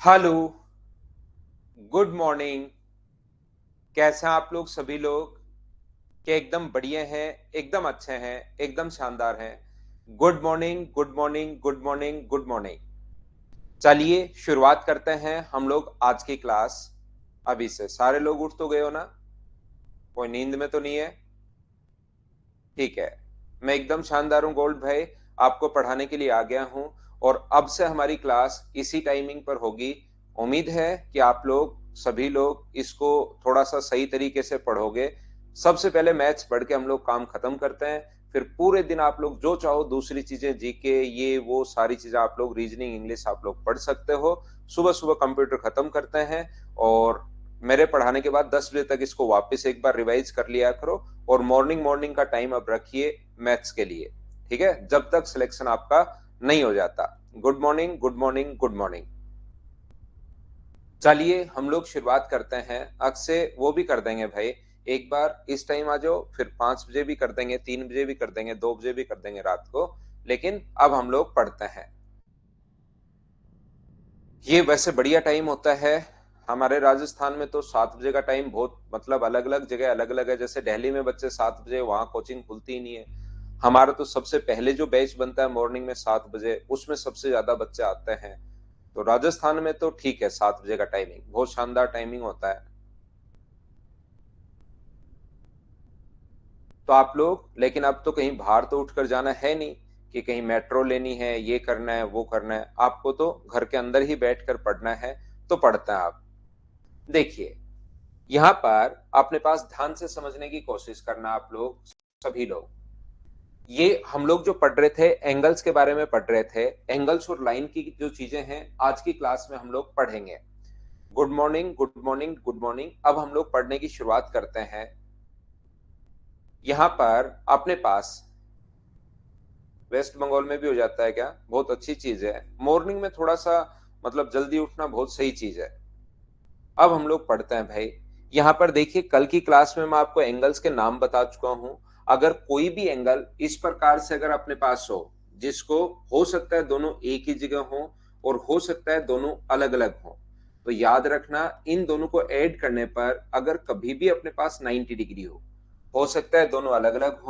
Hello, good morning. कैसे हैं आप लोग सभी लोग? क्या एकदम बढ़िया हैं, एकदम अच्छे हैं, एकदम शानदार हैं? Good morning, good morning, good morning, good morning. चलिए शुरुआत करते हैं हम लोग आज की क्लास। अभी से सारे लोग उठ तो गए हो ना? कोई नींद में तो नहीं है? ठीक है। मैं एकदम शानदार हूँ गोल्ड भाई, आपको पढ़ाने के लिए आ गया हूँ। और अब से हमारी क्लास इसी टाइमिंग पर होगी। उम्मीद है कि आप लोग सभी लोग इसको थोड़ा सा सही तरीके से पढ़ोगे। सबसे पहले मैथ्स पढ़ के हम लोग काम खत्म करते हैं। फिर पूरे दिन आप लोग जो चाहो दूसरी चीजें, जीके ये वो सारी चीजें आप लोग, रीजनिंग इंग्लिश आप लोग पढ़ सकते हो। सुबह सुबह कंप्यूटर खत्म करते हैं और मेरे पढ़ाने के बाद 10 बजे तक इसको वापस एक बार रिवाइज कर लिया करो। और मॉर्निंग मॉर्निंग का टाइम अब रखिए मैथ्स के लिए। ठीक है, जब तक सिलेक्शन आपका नहीं हो जाता। Good morning, good morning, good morning. चलिए हम लोग शुरुआत करते हैं। अग से वो भी कर देंगे भाई, एक बार इस टाइम आ जाओ, फिर 5 बजे भी कर देंगे, 3 बजे भी कर देंगे, 2 बजे भी कर देंगे रात को। लेकिन अब हम लोग पढ़ते हैं। ये वैसे बढ़िया टाइम होता है। हमारे राजस्थान में तो 7 बजे का टाइम बहुत, मतलब अलग अलग जगह अलग अलग है। जैसे दिल्ली में बच्चे 7 बजे, वहां कोचिंग खुलती ही नहीं है। हमारा तो सबसे पहले जो बैच बनता है मॉर्निंग में 7 बजे, उसमें सबसे ज्यादा बच्चे आते हैं। तो राजस्थान में तो ठीक है, 7 बजे का टाइमिंग बहुत शानदार टाइमिंग होता है। तो आप लोग, लेकिन अब तो कहीं बाहर तो उठकर जाना है नहीं कि कहीं मेट्रो लेनी है, ये करना है, वो करना है। आपको तो घर के अंदर ही बैठकर पढ़ना है। तो पढ़ते हैं आप। देखिए, यहाँ पर अपने पास ध्यान से समझने की कोशिश करना आप लोग, सभी लोग। ये हम लोग जो पढ़ रहे थे, एंगल्स के बारे में पढ़ रहे थे। एंगल्स और लाइन की जो चीजें हैं आज की क्लास में हम लोग पढ़ेंगे। Good morning, good morning, good morning. अब हम लोग पढ़ने की शुरुआत करते हैं। यहाँ पर अपने पास वेस्ट बंगाल में भी हो जाता है क्या? बहुत अच्छी चीज है। मॉर्निंग में थोड़ा सा, मतलब जल्दी उठना बहुत सही चीज है। अब हम लोग पढ़ते हैं भाई। यहाँ पर देखिए, कल की क्लास में मैं आपको एंगल्स के नाम बता चुका हूं। अगर कोई भी एंगल इस प्रकार से अगर अपने पास हो, जिसको हो सकता है दोनों एक ही जगह हो और हो सकता है दोनों अलग अलग हो, तो याद रखना इन दोनों को ऐड करने पर अगर कभी भी अपने पास 90 डिग्री हो सकता है दोनों अलग अलग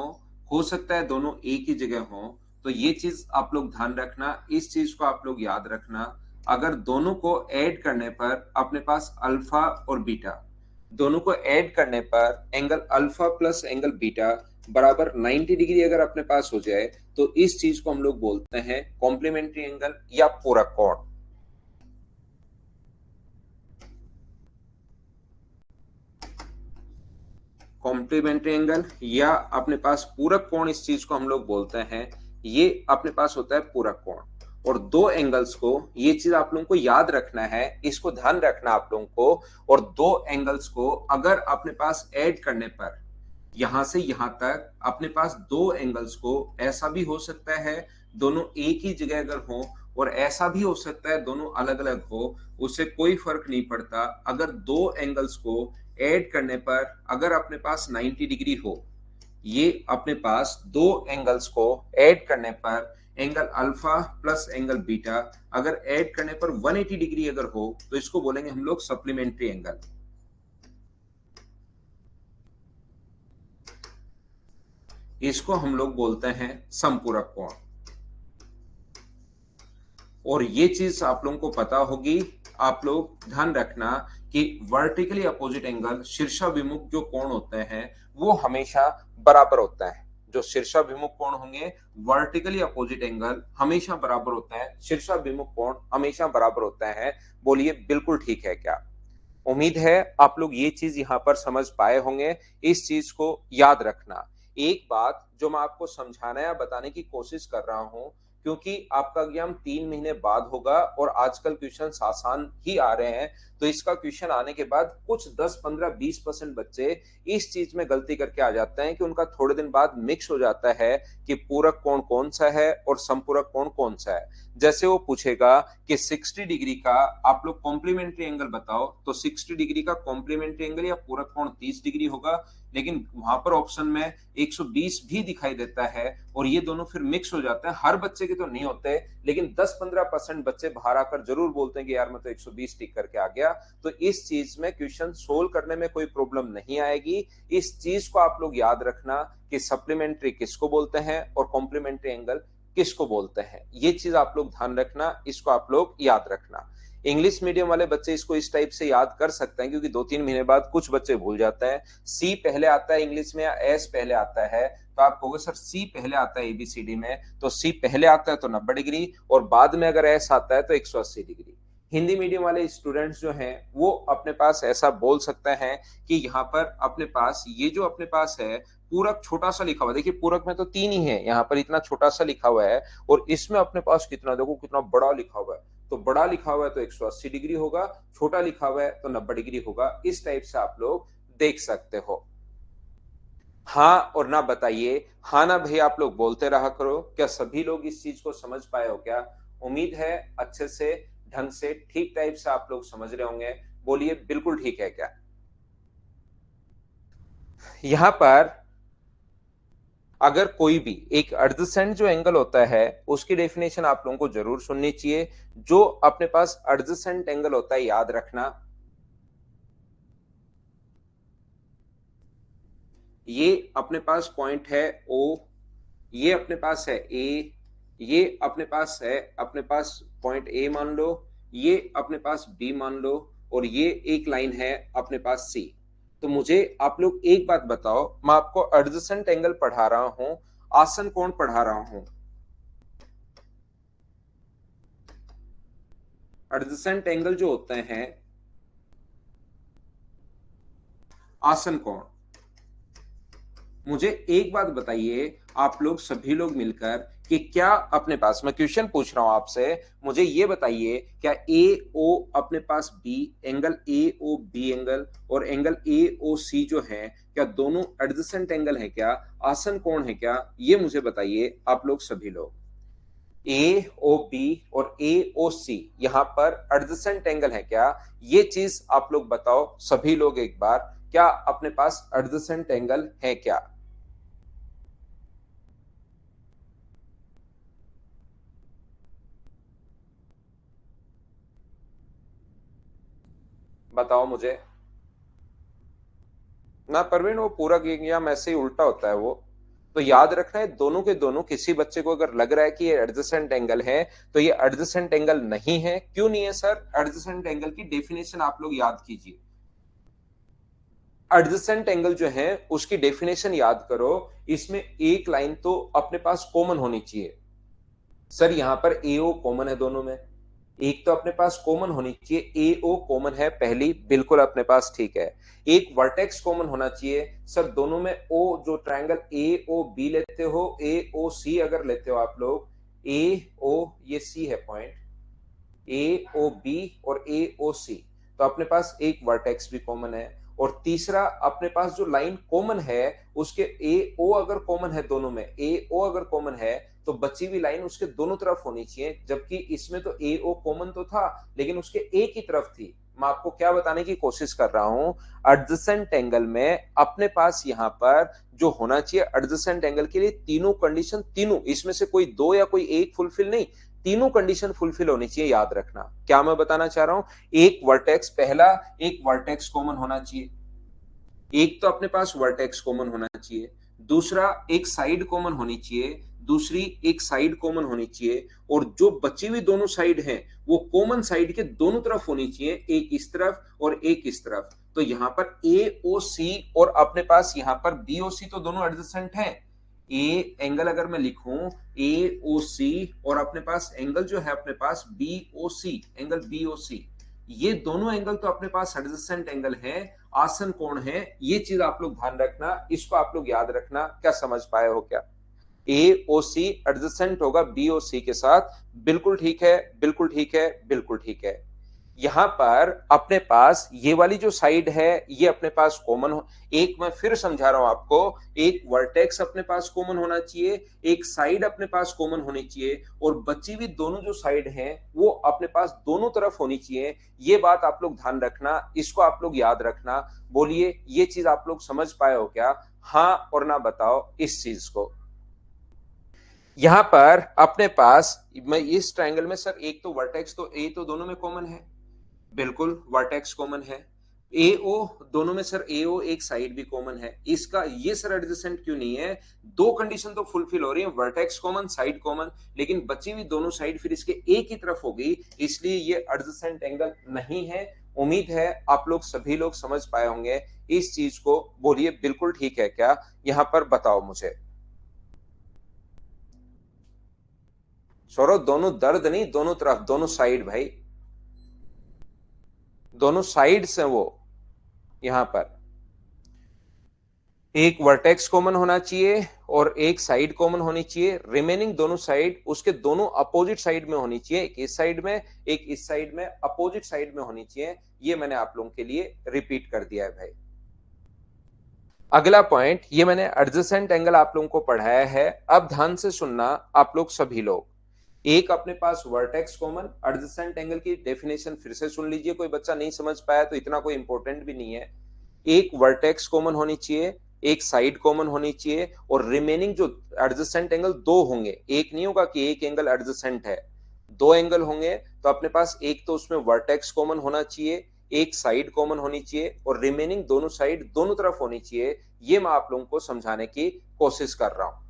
हो सकता है दोनों एक ही जगह हो। तो ये चीज आप लोग ध्यान रखना, इस चीज को आप लोग याद रखना। अगर दोनों को ऐड करने पर अपने पास अल्फा और बीटा, दोनों को ऐड करने पर angle alpha plus angle beta बराबर 90 डिग्री अगर अपने पास हो जाए, तो इस चीज को हम लोग बोलते हैं कॉम्प्लीमेंट्री एंगल या पूरक कोण। कॉम्प्लीमेंट्री एंगल या अपने पास पूरक कोण, इस चीज को हम लोग बोलते हैं। ये अपने पास होता है पूरक कोण। और दो एंगल्स को, ये चीज आप लोगों को याद रखना है, इसको ध्यान रखना आप लोगों को। और दो एंगल्स को अगर अपने पास ऐड करने पर, यहां से यहां तक अपने पास दो एंगल्स को, ऐसा भी हो सकता है दोनों एक ही जगह अगर हो, और ऐसा भी हो सकता है दोनों अलग अलग हो, उससे कोई फर्क नहीं पड़ता। अगर दो एंगल्स को ऐड करने पर अगर अपने पास 90 डिग्री हो, ये अपने पास दो एंगल्स को ऐड करने पर angle alpha plus angle beta अगर ऐड करने पर 180 डिग्री अगर हो, तो इसको बोलेंगे हम लोग सप्लीमेंट्री एंगल। इसको हम लोग बोलते हैं समपूरक कोण। और ये चीज आप लोगों को पता होगी। आप लोग ध्यान रखना कि वर्टिकली अपोजिट एंगल, शीर्षाभिमुख जो कोण होते हैं, वो हमेशा बराबर होता है। जो शीर्षाभिमुख कोण होंगे, वर्टिकली अपोजिट एंगल हमेशा बराबर होता है, शीर्षाभिमुख कोण हमेशा बराबर होता है। बोलिए बिल्कुल ठीक है क्या? उम्मीद है आप लोग ये चीज यहां पर समझ पाए होंगे। इस चीज को याद रखना। एक बात जो मैं आपको समझाना या बताने की कोशिश कर रहा हूं, क्योंकि आपका एग्जाम 3 महीने बाद होगा और आजकल क्वेश्चन आसान ही आ रहे हैं, तो इसका क्वेश्चन आने के बाद कुछ 10 15 20% बच्चे इस चीज में गलती करके आ जाते हैं कि उनका थोड़े दिन बाद मिक्स हो जाता है कि पूरक कोण कौन सा है और संपूरक कोण कौन सा है। जैसे वो पूछेगा कि 60 डिग्री का आप लोग कॉम्प्लीमेंट्री एंगल बताओ, तो 60 डिग्री का कॉम्प्लीमेंट्री एंगल या पूरक कोण 30 डिग्री होगा। लेकिन वहां पर ऑप्शन में 120 भी दिखाई देता है और ये दोनों फिर मिक्स हो जाते हैं। हर बच्चे के तो नहीं होते, लेकिन 10-15% बच्चे बाहर आकर जरूर बोलते हैं कि यार मैं तो 120 टिक करके आ गया। तो इस चीज में क्वेश्चन सोल्व करने में कोई प्रॉब्लम नहीं आएगी। इस चीज को आप लोग याद रखना कि सप्लीमेंट्री किसको बोलते हैं और कॉम्प्लीमेंट्री एंगल किसको बोलते हैं। ये चीज आप लोग ध्यान रखना, इसको आप लोग याद रखना। इंग्लिश मीडियम वाले बच्चे इसको इस टाइप से याद कर सकते हैं, क्योंकि 2-3 महीने बाद कुछ बच्चे भूल जाते हैं। सी पहले आता है इंग्लिश में या एस पहले आता है, तो आप कहोगे सर सी पहले आता है एबीसीडी में, तो सी पहले आता है तो 90 डिग्री और बाद में अगर एस आता है तो 180 डिग्री। हिंदी मीडियम वाले स्टूडेंट्स जो हैं वो अपने पास ऐसा बोल सकते हैं कि यहाँ पर अपने पास ये जो अपने पास है पूरक छोटा सा लिखा हुआ है। देखिए पूरक में तो 3 ही है, यहाँ पर इतना छोटा सा लिखा हुआ है और इसमें अपने पास कितना, देखो कितना बड़ा लिखा हुआ है। तो बड़ा लिखा हुआ है तो 180 डिग्री होगा, छोटा लिखा हुआ है तो 90 डिग्री होगा। इस टाइप से आप लोग देख सकते हो। हाँ और ना बताइए, हाँ ना भाई आप लोग बोलते रहा करो। क्या सभी लोग इस चीज को समझ पाए हो क्या? उम्मीद है अच्छे से, ढंग से, ठीक टाइप से आप लोग समझ रहे होंगे। बोलिए बिल्कुल ठीक है क्या? यहां पर अगर कोई भी एक एडजेसेंट जो एंगल होता है उसकी डेफिनेशन आप लोगों को जरूर सुननी चाहिए। जो अपने पास एडजेसेंट एंगल होता है याद रखना, ये अपने पास पॉइंट है ओ, ये अपने पास है ए, ये अपने पास है, अपने पास पॉइंट ए मान लो, ये अपने पास बी मान लो और ये एक लाइन है अपने पास सी। तो मुझे आप लोग एक बात बताओ, मैं आपको एडजेसेंट एंगल पढ़ा रहा हूं, आसन कोण पढ़ा रहा हूं। एडजेसेंट एंगल जो होते हैं आसन कोण, मुझे एक बात बताइए आप लोग सभी लोग मिलकर कि क्या अपने पास, मैं क्वेश्चन पूछ रहा हूं आपसे, मुझे ये बताइए क्या ए ओ अपने पास बी एंगल, ए ओ बी एंगल और एंगल ए ओ सी जो है, क्या दोनों एडजेसेंट एंगल है क्या, आसन कोण है क्या? ये मुझे बताइए आप लोग सभी लोग। ए ओ बी और ए ओ सी यहां पर एडजेसेंट एंगल है क्या? ये चीज आप लोग बताओ सभी लोग एक बार, क्या अपने पास एडजेसेंट एंगल है क्या? बताओ मुझे ना परवीन, वो पूरा एग्जाम ऐसे ही उल्टा होता है वो। तो याद रखना है दोनों के दोनों, किसी बच्चे को अगर लग रहा है कि ये एडजेसेंट एंगल है तो ये एडजेसेंट एंगल नहीं है। क्यों नहीं है सर? एडजेसेंट एंगल की डेफिनेशन आप लोग याद कीजिए। एडजेसेंट एंगल जो है उसकी डेफिनेशन याद करो। इसमें एक लाइन तो अपने पास कॉमन होनी चाहिए। सर यहां पर ए ओ कॉमन है दोनों में, एक तो अपने पास कॉमन होनी चाहिए, ए ओ कॉमन है पहली, बिल्कुल अपने पास ठीक है। एक वर्टेक्स कॉमन होना चाहिए। सर दोनों में ओ, जो ट्रायंगल ए ओ बी लेते हो, ए ओ सी अगर लेते हो आप लोग, ए ओ ये सी है पॉइंट, ए ओ बी और ए ओ सी, तो अपने पास एक वर्टेक्स भी कॉमन है। और तीसरा अपने पास जो लाइन कॉमन है उसके ए ओ अगर कॉमन है, दोनों में ए ओ अगर कॉमन है तो बची हुई लाइन उसके दोनों तरफ होनी चाहिए। जबकि इसमें तो ए ओ कॉमन तो था लेकिन उसके एक ही तरफ थी। मैं आपको क्या बताने की कोशिश कर रहा हूं, एडजेसेंट एंगल में अपने पास यहां पर जो होना चाहिए एडजेसेंट एंगल के लिए तीनों कंडीशन, तीनों इसमें से कोई दो या कोई एक फुलफिल नहीं, तीनों कंडीशन फुलफिल होनी चाहिए। याद रखना क्या मैं बताना चाह रहा हूं। एक वर्टेक्स, पहला एक वर्टेक्स कॉमन होना चाहिए, एक तो अपने पास वर्टेक्स कॉमन होना चाहिए, दूसरा एक साइड कॉमन होनी चाहिए, दूसरी एक साइड कॉमन होनी चाहिए और जो बची हुई दोनों साइड हैं वो कॉमन साइड के दोनों तरफ होनी चाहिए, एक इस तरफ और एक इस तरफ। तो यहां पर ए ओ सी और अपने पास यहां पर बी ओ सी तो दोनों एडजेसेंट हैं। ए एंगल अगर मैं लिखूं ए ओ सी और अपने पास एंगल जो है अपने पास बी ओ सी, एंगल बी ओ सी, ये दोनों एंगल तो अपने पास एडजेसेंट एंगल है, आसन कोण है। ये चीज आप लोग ध्यान रखना, इसको आप लोग याद रखना। क्या समझ पाए हो क्या? ए ओ सी एडजेसेंट होगा बी ओ सी के साथ, बिल्कुल ठीक है, बिल्कुल ठीक है, बिल्कुल ठीक है। यहां पर अपने पास ये वाली जो साइड है ये अपने पास कॉमन हो, एक मैं फिर समझा रहा हूं आपको, एक वर्टेक्स अपने पास कॉमन होना चाहिए, एक साइड अपने पास कॉमन होनी चाहिए, और बची हुई दोनों जो साइड हैं वो अपने पास दोनों तरफ होनी चाहिए। ये बात आप लोग ध्यान रखना, इसको आप लोग याद रखना। बोलिए ये चीज आप लोग समझ पाए हो क्या? हाँ और ना बताओ इस चीज को। यहां पर अपने पास मैं इस ट्रायंगल में सर एक तो वर्टेक्स तो ए तो दोनों में कॉमन है, बिल्कुल वर्टेक्स कॉमन है। एओ दोनों में सर एओ एक साइड भी कॉमन है, इसका ये सर एडजेसेंट क्यों नहीं है? दो कंडीशन तो फुलफिल हो रही है, वर्टेक्स कॉमन साइड कॉमन, लेकिन बची हुई दोनों साइड फिर इसके एक ही तरफ होगी, इसलिए ये एडजेसेंट एंगल नहीं है। उम्मीद है आप लोग सभी लोग समझ पाए होंगे इस चीज को। बोलिए बिल्कुल ठीक है क्या? यहां पर बताओ मुझे। सौरभ दोनों दर्द नहीं, दोनों तरफ, दोनों साइड भाई, दोनों साइड्स हैं वो। यहां पर एक वर्टेक्स कॉमन होना चाहिए और एक साइड कॉमन होनी चाहिए, रिमेनिंग दोनों साइड उसके दोनों अपोजिट साइड में होनी चाहिए, एक इस साइड में एक इस साइड में, अपोजिट साइड में होनी चाहिए। ये मैंने आप लोगों के लिए रिपीट कर दिया है भाई। अगला पॉइंट, ये मैंने एडजेसेंट एंगल आप लोगों को पढ़ाया है, अब ध्यान से सुनना आप लोग सभी लोग। एक अपने पास वर्टेक्स कॉमन, एडजेसेंट एंगल की डेफिनेशन फिर से सुन लीजिए, कोई बच्चा नहीं समझ पाया तो इतना कोई इंपॉर्टेंट भी नहीं है। एक वर्टेक्स कॉमन होनी चाहिए, एक साइड कॉमन होनी चाहिए, और रिमेनिंग जो एडजेसेंट एंगल दो होंगे, एक नहीं होगा कि एक एंगल एडजेसेंट है, दो एंगल होंगे, तो अपने पास एक तो उसमें वर्टेक्स कॉमन होना चाहिए, एक साइड कॉमन होनी चाहिए, और रिमेनिंग दोनों साइड दोनों तरफ होनी चाहिए। ये मैं आप लोगों को समझाने की कोशिश कर रहा हूं।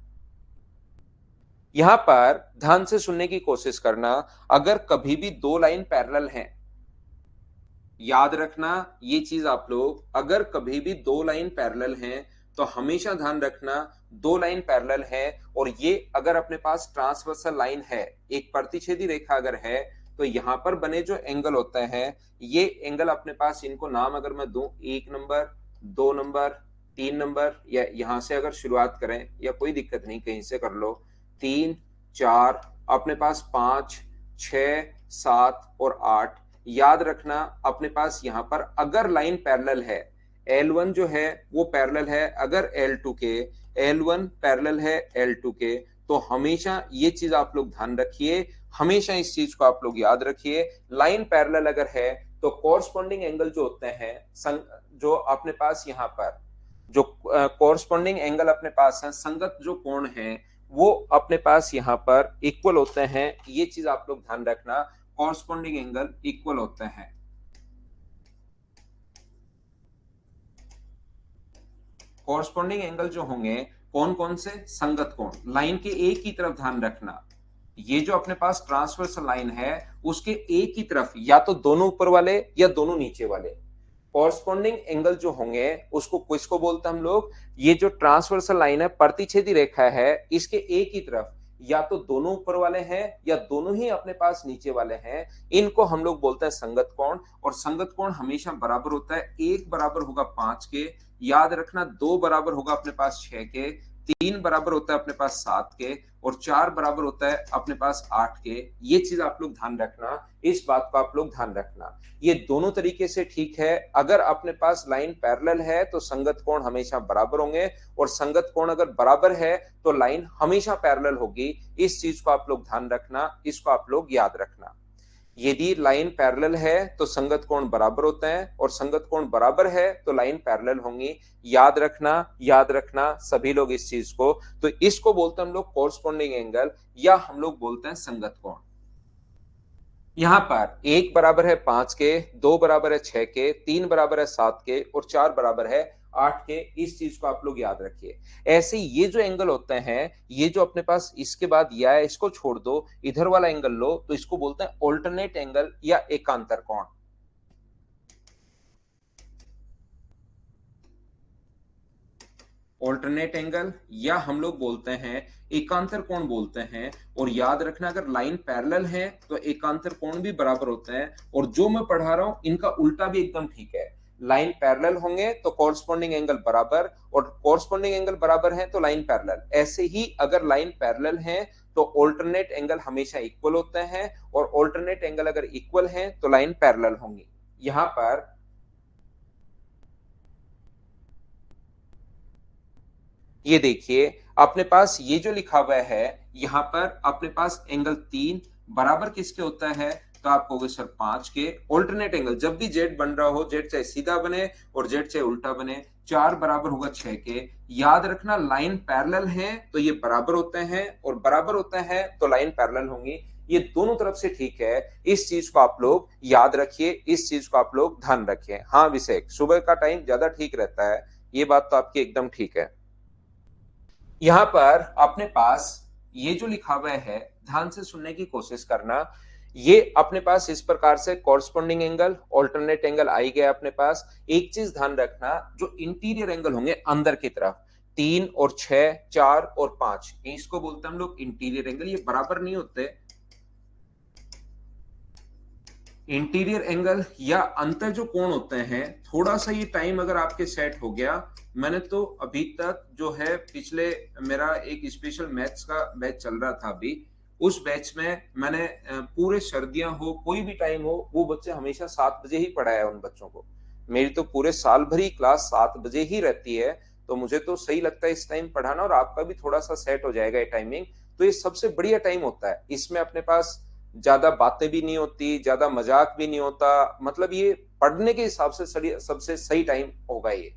यहां पर ध्यान से सुनने की कोशिश करना, अगर कभी भी दो लाइन पैरेलल हैं, याद रखना ये चीज आप लोग, अगर कभी भी दो लाइन पैरेलल हैं तो हमेशा ध्यान रखना दो लाइन पैरेलल है, और ये अगर अपने पास ट्रांसवर्सल लाइन है, एक प्रतिच्छेदी रेखा अगर है, तो यहां पर बने जो एंगल होते हैं ये एंगल अपने पास, इनको नाम अगर मैं दूं 1 नंबर, 2 नंबर, 3 नंबर, या यहां से अगर शुरुआत करें या कोई दिक्कत नहीं कहीं से कर लो, 3, 4, अपने पास 5, 6, 7 और 8। याद रखना अपने पास यहां पर अगर लाइन पैरेलल है, L1 जो है वो पैरेलल है अगर L2 के, L1 पैरेलल है L2 के, तो हमेशा ये चीज आप लोग ध्यान रखिए, हमेशा इस चीज को आप लोग याद रखिए। लाइन पैरेलल अगर है तो कॉरस्पॉन्डिंग एंगल जो होते हैं, जो अपने पास यहाँ पर जो कॉरस्पॉन्डिंग एंगल अपने पास है, संगत जो कोण है वो अपने पास यहाँ पर इक्वल होते हैं। ये चीज आप लोग ध्यान रखना, कॉरस्पॉन्डिंग एंगल इक्वल होते हैं। कॉरस्पॉन्डिंग एंगल जो होंगे कौन कौन से? संगत कोण, लाइन के एक ही तरफ ध्यान रखना, ये जो अपने पास ट्रांसवर्सल लाइन है उसके एक ही तरफ, या तो दोनों ऊपर वाले या दोनों नीचे वाले कॉरस्पॉन्डिंग एंगल जो होंगे उसको किसको बोलते हैं हम लोग? ये जो ट्रांसवर्सल लाइन है, प्रतिच्छेदी रेखा है, इसके एक ही तरफ या तो दोनों ऊपर वाले हैं या दोनों ही अपने पास नीचे वाले हैं, इनको हम लोग बोलते हैं संगत कोण। और संगत कोण हमेशा बराबर होता है, एक बराबर होगा 5 के, याद रखना, दो बराबर होगा अपने पास 6 के, तीन बराबर होता है अपने पास 7 के, और चार बराबर होता है अपने पास 8 के। ये चीज आप लोग ध्यान रखना, इस बात को आप लोग ध्यान रखना। ये दोनों तरीके से ठीक है, अगर अपने पास लाइन पैरेलल है तो संगत कोण हमेशा बराबर होंगे, और संगत कोण अगर बराबर है तो लाइन हमेशा पैरेलल होगी। इस चीज को आप लोग ध्यान रखना, इसको आप लोग याद रखना। यदि लाइन पैरेलल है तो संगत कोण बराबर होते हैं, और संगत कोण बराबर है तो लाइन पैरेलल होंगी। याद रखना, याद रखना सभी लोग इस चीज को। तो इसको बोलते हैं हम लोग कॉरस्पॉन्डिंग एंगल, या हम लोग बोलते हैं संगत कोण। यहां पर एक बराबर है 5 के, दो बराबर है 6 के, तीन बराबर है 7 के, और चार बराबर है 8 के। इस चीज को आप लोग याद रखिए। ऐसे ये जो एंगल होते हैं, ये जो अपने पास इसके बाद या है, इसको छोड़ दो, इधर वाला एंगल लो, तो इसको बोलते हैं ऑल्टरनेट एंगल या एकांतर कोण। ऑल्टरनेट एंगल या हम लोग बोलते हैं एकांतर कोण बोलते हैं। और याद रखना, अगर लाइन पैरेलल है तो एकांतर कोण भी बराबर होते हैं, और जो मैं पढ़ा रहा हूं इनका उल्टा भी एकदम ठीक है। लाइन पैरेलल होंगे तो कॉरस्पॉन्डिंग एंगल बराबर, और कॉरस्पॉन्डिंग एंगल बराबर है तो लाइन पैरेलल। ऐसे ही अगर लाइन पैरेलल है तो ऑल्टरनेट एंगल हमेशा इक्वल होते हैं, और ऑल्टरनेट एंगल अगर इक्वल हैं तो लाइन पैरेलल होंगी। यहां पर ये देखिए अपने पास ये जो लिखा हुआ है, यहां पर अपने पास एंगल 3 बराबर किसके होता है, तो आप कहोगे सर 5 के। ऑल्टरनेट एंगल जब भी जेड बन रहा हो, जेड चाहे सीधा बने और जेड चाहे उल्टा बने, 4 बराबर होगा 6 के। याद रखना लाइन पैरेलल है तो ये बराबर होते हैं, और बराबर होते हैं तो लाइन पैरेलल होंगी। ये दोनों तरफ से ठीक है, इस चीज को आप लोग याद रखिए, इस चीज को आप लोग ध्यान रखिए। हाँ अभिषेक, सुबह का टाइम ज्यादा ठीक रहता है, ये बात तो आपकी एकदम ठीक है। यहां पर अपने पास ये जो लिखा हुआ है, ध्यान से सुनने की कोशिश करना। ये अपने पास इस प्रकार से कॉरस्पॉन्डिंग एंगल, ऑल्टरनेट एंगल आई गया अपने पास। एक चीज ध्यान रखना, जो इंटीरियर एंगल होंगे अंदर की तरफ, 3 और 6, 4 और 5, इसको बोलते हैं हम लोग इंटीरियर एंगल। ये बराबर नहीं होते। इंटीरियर एंगल या अंतर जो कोण होते हैं, थोड़ा सा ये टाइम अगर आपके सेट हो गया, मैंने तो अभी तक जो है पिछले, मेरा एक स्पेशल मैथ्स का बैच चल रहा था अभी, उस बैच में मैंने पूरे सर्दियां हो कोई भी टाइम हो, वो बच्चे हमेशा 7 बजे ही पढ़ाया उन बच्चों को। मेरी तो पूरे साल भर ही क्लास 7 बजे ही रहती है, तो मुझे तो सही लगता है इस टाइम पढ़ाना, और आपका भी थोड़ा सा सेट हो जाएगा ये टाइमिंग। तो ये सबसे बढ़िया टाइम होता है, इसमें अपने पास ज्यादा बातें भी नहीं होती, ज्यादा मजाक भी नहीं होता, मतलब ये पढ़ने के हिसाब से सबसे सही टाइम होगा ये।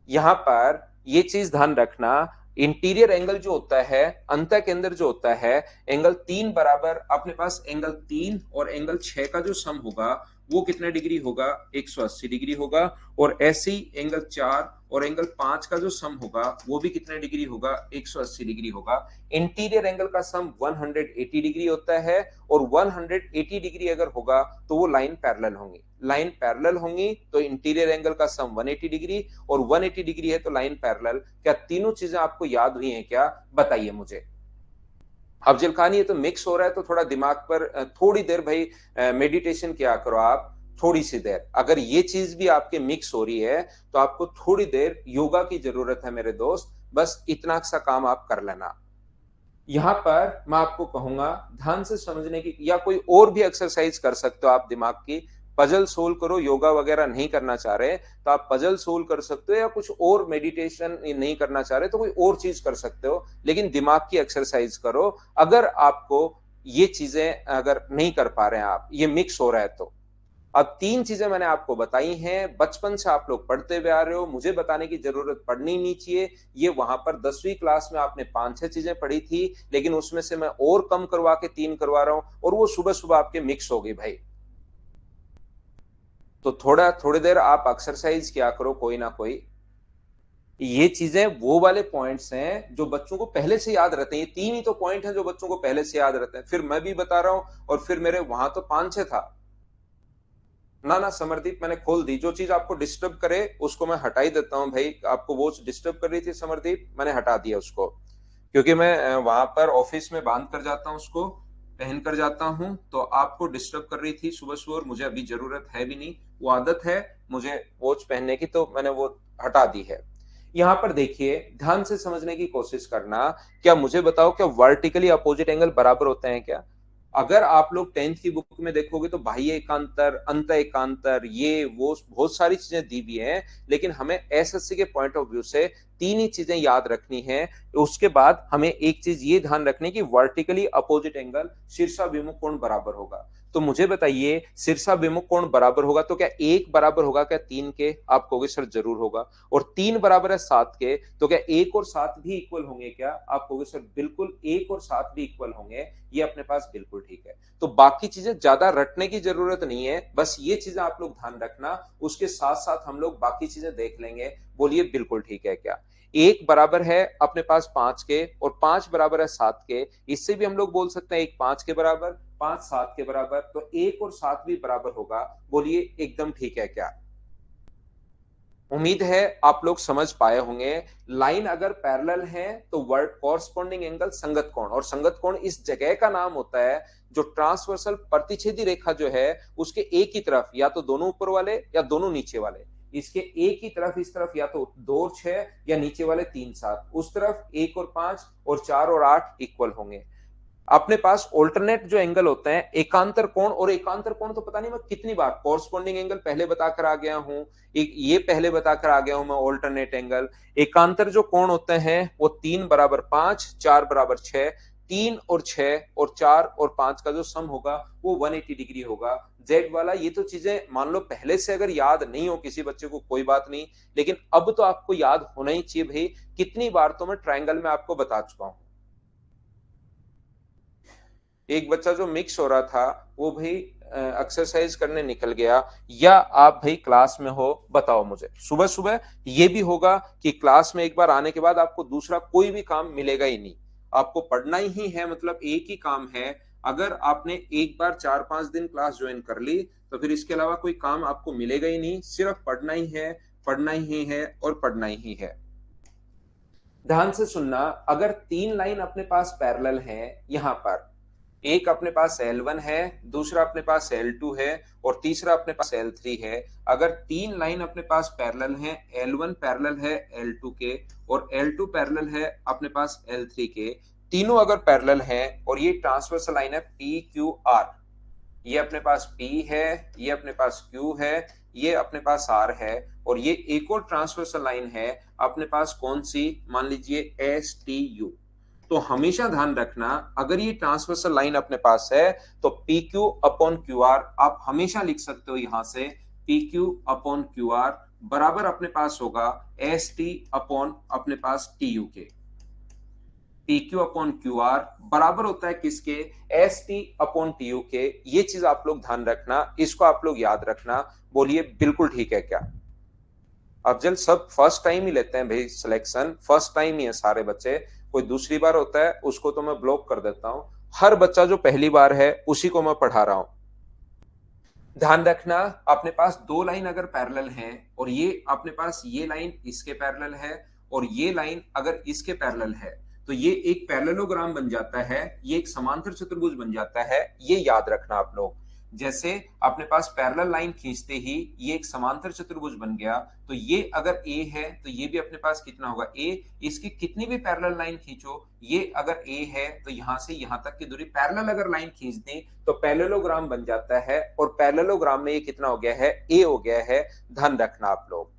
यहां पर ये चीज ध्यान रखना, इंटीरियर एंगल जो होता है अंत के अंदर जो होता है, एंगल 3 बराबर अपने पास एंगल 3 और एंगल 6 का जो सम होगा वो कितने डिग्री होगा, 180 डिग्री होगा। और ऐसे ही एंगल 4 और एंगल 5 का जो सम होगा वो भी कितने डिग्री होगा, 180 डिग्री होगा। इंटीरियर एंगल का सम 180 डिग्री होता है, और 180 डिग्री अगर होगा तो वो लाइन पैरेलल होंगी। लाइन पैरेलल होंगी तो इंटीरियर एंगल का सम 180 डिग्री, और 180 डिग्री है तो लाइन पैरेलल। क्या तीनों चीजें आपको याद हुई हैं क्या, बताइए मुझे। अफजल खान ये तो मिक्स हो रहा है, तो थोड़ा दिमाग पर थोड़ी देर भाई मेडिटेशन किया करो आप, थोड़ी सी देर। अगर ये चीज भी आपके मिक्स हो रही है तो आपको थोड़ी देर योगा की जरूरत है मेरे दोस्त, बस इतना सा काम आप कर लेना। यहां पर मैं आपको कहूंगा ध्यान से समझने की, या कोई और भी एक्सरसाइज कर सकते हो आप दिमाग की। पजल सोल्व करो, योगा वगैरह नहीं करना चाह रहे तो आप पजल सोल्व कर सकते हो, या कुछ और मेडिटेशन नहीं करना चाह रहे तो कोई और चीज कर सकते हो, लेकिन दिमाग की एक्सरसाइज करो। अगर आपको ये चीजें अगर नहीं कर पा रहे हैं आप, ये मिक्स हो रहा है तो। अब 3 चीजें मैंने आपको बताई हैं, बचपन से आप लोग पढ़ते हुए आ रहे हो, मुझे बताने की जरूरत पड़नी नहीं चाहिए। ये वहां पर 10वीं क्लास में आपने 5-6 चीजें पढ़ी थी, लेकिन उसमें से मैं और कम करवा के 3 करवा रहा हूं, और वो सुबह सुबह आपके मिक्स हो गई भाई। तो थोड़ा थोड़ी देर आप एक्सरसाइज किया करो कोई ना कोई। ये चीजें वो वाले पॉइंट्स हैं जो बच्चों को पहले से याद रहते हैं। ये 3 ही तो पॉइंट हैं जो बच्चों को पहले से याद रहते हैं, फिर मैं भी बता रहा हूं, और फिर मेरे वहां तो 5-6 था। ना ना समरदीप, मैंने खोल दी। जो चीज आपको डिस्टर्ब करे उसको मैं हटा ही देता हूँ भाई। आपको वो डिस्टर्ब कर रही थी समरदीप, मैंने हटा दिया उसको, क्योंकि मैं वहां पर ऑफिस में बांध कर जाता हूँ, उसको पहन कर जाता हूँ, तो आपको डिस्टर्ब कर रही थी सुबह सुबह, और मुझे अभी जरूरत है भी नहीं, वो आदत है मुझे वॉच पहनने की, तो मैंने वो हटा दी है। यहां पर देखिए, ध्यान से समझने की कोशिश करना। क्या मुझे बताओ, क्या वर्टिकली अपोजिट एंगल बराबर होते हैं क्या? अगर आप लोग 10th की बुक में देखोगे तो बाह्य एकांतर, अंत एकांतर, ये वो बहुत सारी चीजें दी हुई हैं, लेकिन हमें एसएससी के पॉइंट ऑफ व्यू से 3 ही चीजें याद रखनी है। उसके बाद हमें एक चीज ये ध्यान रखनी कि वर्टिकली अपोजिट एंगल शीर्षाभिमुख कोण बराबर होगा। तो मुझे बताइए, शीर्षाभिमुख कोण बराबर होगा तो क्या 1 बराबर होगा क्या 3 के? आप कहोगे सर जरूर होगा। और 3 बराबर है 7 के, तो क्या 1 और 7 भी इक्वल होंगे क्या? आप कहोगे सर बिल्कुल 1 और 7 भी इक्वल होंगे। ये अपने पास बिल्कुल ठीक है। तो बाकी चीजें ज्यादा रटने की जरूरत नहीं है, बस ये चीजें आप लोग ध्यान रखना, उसके साथ साथ हम लोग बाकी चीजें देख लेंगे। बोलिए बिल्कुल ठीक है क्या? 1 बराबर है अपने पास 5 के, और 5 बराबर है 7 के। इससे भी हम लोग बोल सकते हैं 1 5 के बराबर, 5 7 के बराबर, तो 1 और 7 भी बराबर होगा। बोलिए एकदम ठीक है क्या? उम्मीद है आप लोग समझ पाए होंगे। लाइन अगर पैरेलल है तो वर्ड कॉरस्पॉन्डिंग एंगल संगत कोण, और संगत कोण इस जगह का नाम होता है जो ट्रांसवर्सल प्रतिच्छेदी रेखा जो है उसके एक ही तरफ, या तो दोनों ऊपर वाले या दोनों नीचे वाले, इसके एक ही तरफ इस तरफ या तो 2 और 6 या नीचे वाले 3 7, उस तरफ 1 और 5 और 4 और 8 इक्वल होंगे। अपने पास ऑल्टरनेट जो एंगल होते हैं एकांतर कोण, और एकांतर कोण तो पता नहीं मैं कितनी बार कॉरस्पॉन्डिंग एंगल पहले बताकर आ गया हूं, एक ये पहले बताकर आ गया हूं मैं ऑल्टरनेट एंगल। एकांतर जो कोण होते हैं वो 3 बराबर 5, 4 बराबर 6, 3 और 6 और 4 और 5 का जो सम होगा वो 180 डिग्री होगा। जेड वाला ये तो चीजें मान लो पहले से अगर याद नहीं हो किसी बच्चे को कोई बात नहीं, लेकिन अब तो आपको याद होना ही चाहिए भाई। कितनी बार तो मैं ट्रायंगल में आपको बता चुका हूं। एक बच्चा जो मिक्स हो रहा था वो भाई एक्सरसाइज करने निकल गया, या आप भाई क्लास में हो, बताओ मुझे। सुबह सुबह ये भी होगा कि क्लास में एक बार आने के बाद आपको दूसरा कोई भी काम मिलेगा ही नहीं, आपको पढ़ना ही है, मतलब एक ही काम है। अगर आपने एक बार 4 5 दिन क्लास ज्वाइन कर ली तो फिर इसके अलावा कोई काम आपको मिलेगा ही नहीं, सिर्फ पढ़ना ही है, पढ़ना ही है और पढ़ना ही है। ध्यान से सुनना, अगर 3 लाइन अपने पास पैरेलल हैं, यहां पर एक अपने पास L1 है, दूसरा अपने पास L2 है और तीसरा अपने पास L3 है। अगर 3 लाइन अपने पास पैरेलल हैं, L1 पैरेलल है L2 के और L2 पैरेलल है अपने पास L3 के, तीनों अगर पैरेलल हैं और ये ट्रांसवर्सल लाइन है PQR, ये अपने पास P है, ये अपने पास Q है, ये अपने पास R है, और ये एक और ट्रांसवर्सल लाइन है अपने पास कौन सी, मान लीजिए STU। तो हमेशा ध्यान रखना, अगर ये ट्रांसवर्सल लाइन अपने पास है तो PQ अपॉन QR आप हमेशा लिख सकते हो, यहां से PQ अपॉन QR बराबर अपने पास होगा ST अपॉन अपने पास TU के। PQ अपॉन QR बराबर होता है किसके, ST अपॉन TU के। ये चीज आप लोग ध्यान रखना, इसको आप लोग याद रखना। बोलिए बिल्कुल ठीक है क्या? अफजल सब फर्स्ट टाइम ही लेते हैं भाई, सिलेक्शन फर्स्ट टाइम ही है सारे बच्चे, कोई दूसरी बार होता है उसको तो मैं ब्लॉक कर देता हूं, हर बच्चा जो पहली बार है उसी को मैं पढ़ा रहा हूं। ध्यान रखना, अपने पास 2 लाइन अगर पैरेलल हैं और ये अपने पास ये लाइन इसके पैरेलल है और ये लाइन अगर इसके पैरेलल है तो ये एक पैरेललोग्राम बन जाता है, ये एक समांतर चतुर्भुज बन जाता है। ये याद रखना आप लोग, जैसे अपने पास पैरेलल लाइन खींचते ही ये एक समांतर चतुर्भुज बन गया, तो ये अगर ए है तो ये भी अपने पास कितना होगा ए। इसकी कितनी भी पैरेलल लाइन खींचो, ये अगर ए है तो यहां से यहां तक की दूरी पैरेलल अगर लाइन खींच दी तो पैरेललोग्राम बन जाता है, और पैरेललोग्राम में ये कितना हो गया है, ए हो गया है। ध्यान रखना आप लोग,